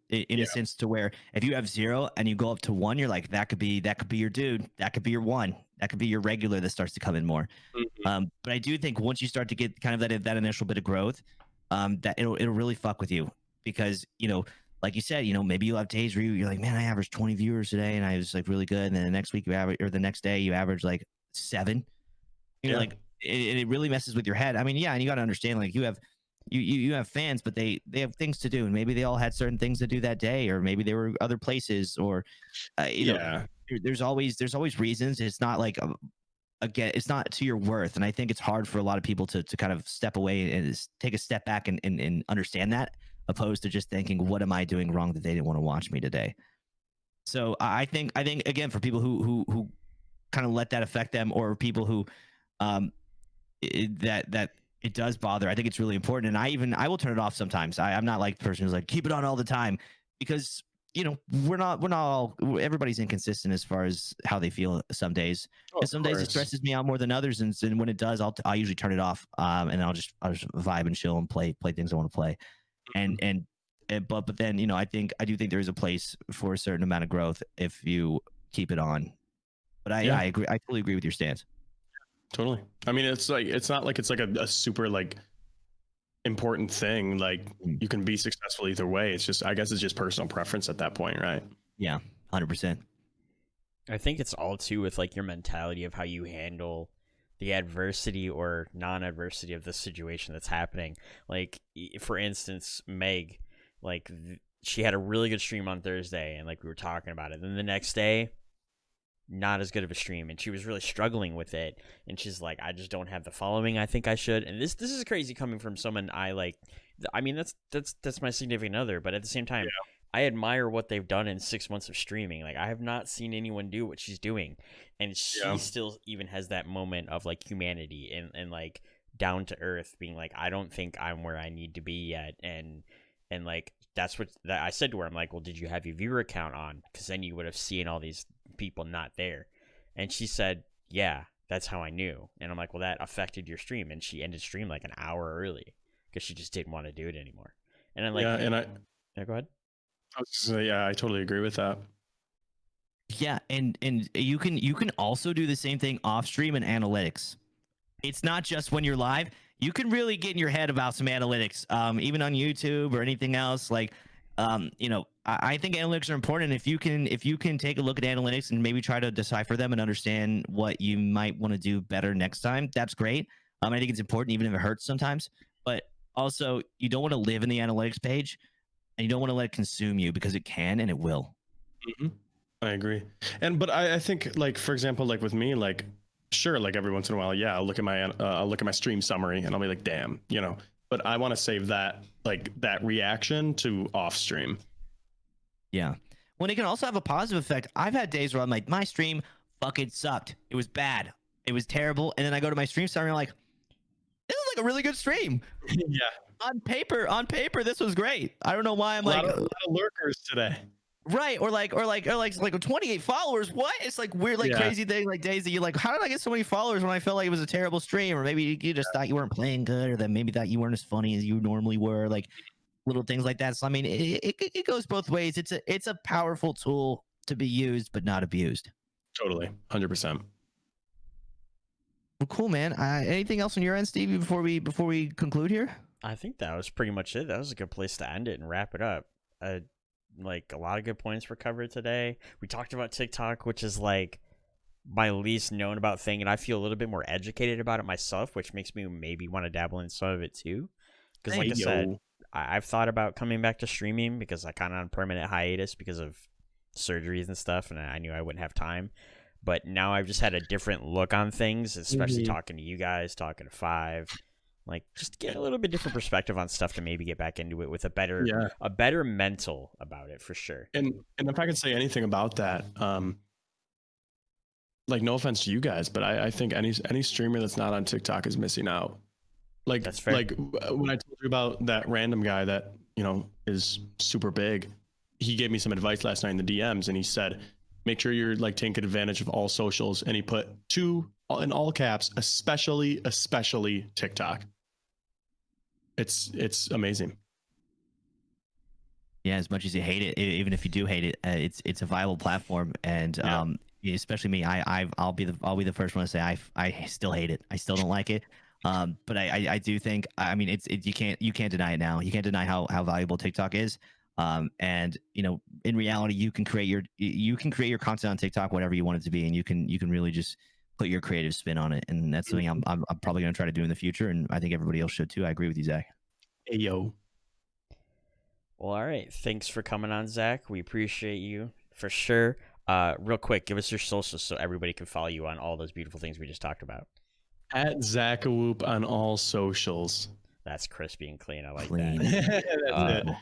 In a sense to where if you have 0 and you go up to 1, you're like, that could be your dude, that could be your 1, that could be your regular that starts to come in more. But I do think once you start to get kind of that initial bit of growth, that it'll really fuck with you, because you know like you said, maybe you'll have days where you're like, man, I averaged 20 viewers today, and I was like really good. And then the next week you average, or the next day you average like 7. You're like, it really messes with your head. I mean, yeah, and you got to understand, like you have fans, but they have things to do, and maybe they all had certain things to do that day, or maybe there were other places, or there's always reasons. It's not like again, it's not to your worth, and I think it's hard for a lot of people to kind of step away and take a step back and understand that, opposed to just thinking, what am I doing wrong that they didn't want to watch me today? So I think again, for people who kind of let that affect them, or people who that it does bother, I think it's really important. And I will turn it off sometimes. I'm not like the person who's like, keep it on all the time, because we're not all, everybody's inconsistent as far as how they feel some days. And some days it stresses me out more than others, and when it does, I'll usually turn it off, and I'll just vibe and chill and play things I want to play. But then I do think there is a place for a certain amount of growth if you keep it on. But I agree, I totally agree with your stance. Totally. I mean, it's not like it's like a super like important thing. Like, you can be successful either way. It's just, I guess it's just personal preference at that point, right? Yeah, 100%. I think it's all too with like your mentality of how you handle the adversity or non-adversity of the situation that's happening. Like, for instance, Meg, like she had a really good stream on Thursday, and like we were talking about it. Then the next day, not as good of a stream, and she was really struggling with it, and she's like, I just don't have the following I think I should. And this is crazy coming from someone I like. I mean, that's my significant other, but at the same time, I admire what they've done in 6 months of streaming. Like, I have not seen anyone do what she's doing, and she still even has that moment of like humanity and like down to earth, being like, I don't think I'm where I need to be yet. And like, that's what I said to her. I'm like, well, did you have your viewer count on? Because then you would have seen all these people not there. And she said, yeah, that's how I knew. And I'm like, well, that affected your stream. And she ended stream like an hour early because she just didn't want to do it anymore. And I'm like, yeah, go ahead. I was just say, yeah, I totally agree with that. Yeah, and you can also do the same thing off stream and analytics. It's not just when you're live. You can really get in your head about some analytics, even on YouTube or anything else. Like, I think analytics are important. If you can take a look at analytics and maybe try to decipher them and understand what you might want to do better next time, that's great. I think it's important, even if it hurts sometimes. But also, you don't want to live in the analytics page, and you don't want to let it consume you, because it can and it will. Mm-hmm. I agree. But I think, like, for example, like with me, like, sure, like every once in a while, yeah, I'll look at my stream summary and I'll be like, damn, but I want to save that, like, that reaction to off stream. Yeah. When it can also have a positive effect. I've had days where I'm like, my stream fucking sucked. It was bad. It was terrible. And then I go to my stream summary and I'm like, this is like a really good stream. Yeah. On paper, this was great. I don't know why I'm like a lot of lurkers today. Right, or like 28 followers. What? It's like weird, like crazy thing, like days that you're like, how did I get so many followers when I felt like it was a terrible stream? Or maybe you just thought you weren't playing good, or then maybe thought you weren't as funny as you normally were, like little things like that. So I mean, it goes both ways. It's a powerful tool to be used, but not abused. Totally, 100%. Well, cool, man. Anything else on your end, Stevie, before we conclude here? I think that was pretty much it. That was a good place to end it and wrap it up. Like, a lot of good points were covered today. We talked about TikTok, which is like my least known about thing, and I feel a little bit more educated about it myself, which makes me maybe want to dabble in some of it too. Because like I said, I've thought about coming back to streaming, because I kind of on permanent hiatus because of surgeries and stuff, and I knew I wouldn't have time. But now I've just had a different look on things, especially talking to you guys, talking to Five. Like, just get a little bit different perspective on stuff to maybe get back into it with a better mental about it, for sure. And if I could say anything about that, like, no offense to you guys, but I think any streamer that's not on TikTok is missing out. Like, that's fair. Like, when I told you about that random guy that is super big, he gave me some advice last night in the DMs, and he said, make sure you're like taking advantage of all socials, and he put 2 in all caps, especially TikTok. It's amazing. Yeah, as much as you hate it, even if you do hate it, it's a viable platform, and especially me, I'll be the first one to say I still hate it. I still don't like it. But I do think, I mean, you can't deny it now. You can't deny how valuable TikTok is. And in reality, you can create your content on TikTok, whatever you want it to be, and you can really just put your creative spin on it. And that's something I'm probably going to try to do in the future, and I think everybody else should too. I agree with you, Zach. Hey, yo. Well, all right. Thanks for coming on, Zach. We appreciate you for sure. Real quick, give us your socials so everybody can follow you on all those beautiful things we just talked about. At Zachawoop on all socials. That's crispy and clean. I like Clean. that. That's it.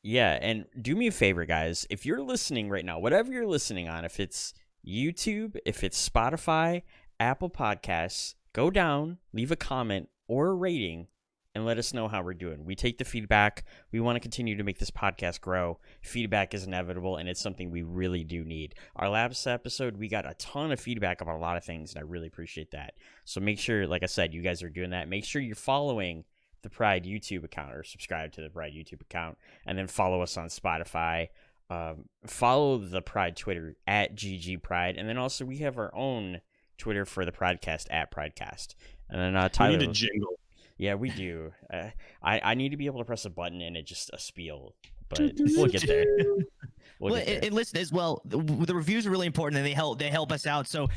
Yeah, and do me a favor, guys. If you're listening right now, whatever you're listening on, if it's YouTube, if it's Spotify, Apple Podcasts, go down, leave a comment or a rating, and let us know how we're doing. We take the feedback. We want to continue to make this podcast grow. Feedback is inevitable, and it's something we really do need. Our last episode, we got a ton of feedback about a lot of things, and I really appreciate that. So make sure, like I said, you guys are doing that. Make sure you're following the Pryde YouTube account, or subscribe to the Pryde YouTube account, and then follow us on Spotify. Follow the Pryde Twitter at GGPryde, and then also we have our own Twitter for the PrydeCast at PrydeCast. And then Tyler, we need a jingle. Yeah, we do. I need to be able to press a button and it just a spiel, but we'll get there. And listen as well. The reviews are really important, and they help us out. So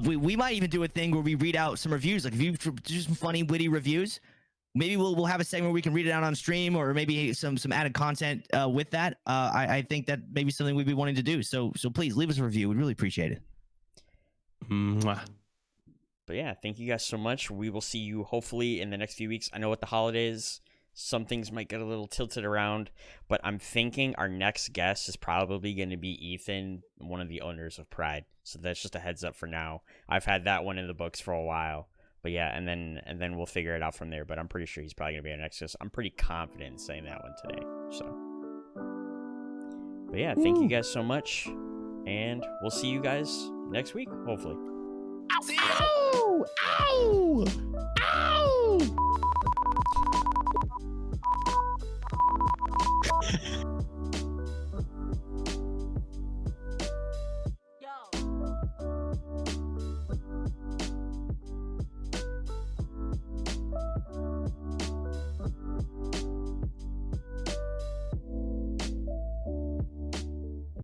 we might even do a thing where we read out some reviews. Like if you do some funny, witty reviews, maybe we'll have a segment where we can read it out on stream, or maybe some added content with that. I think that may be something we'd be wanting to do. So please leave us a review. We'd really appreciate it. Mwah. But yeah, thank you guys so much. We will see you hopefully in the next few weeks. I know with the holidays, some things might get a little tilted around, but I'm thinking our next guest is probably going to be Ethan, one of the owners of Pryde. So that's just a heads up for now. I've had that one in the books for a while. But yeah, and then we'll figure it out from there. But I'm pretty sure he's probably going to be our next guest. I'm pretty confident in saying that one today. So, but yeah, thank you guys so much. And we'll see you guys next week, hopefully. See you. Ow! Ow! Ow!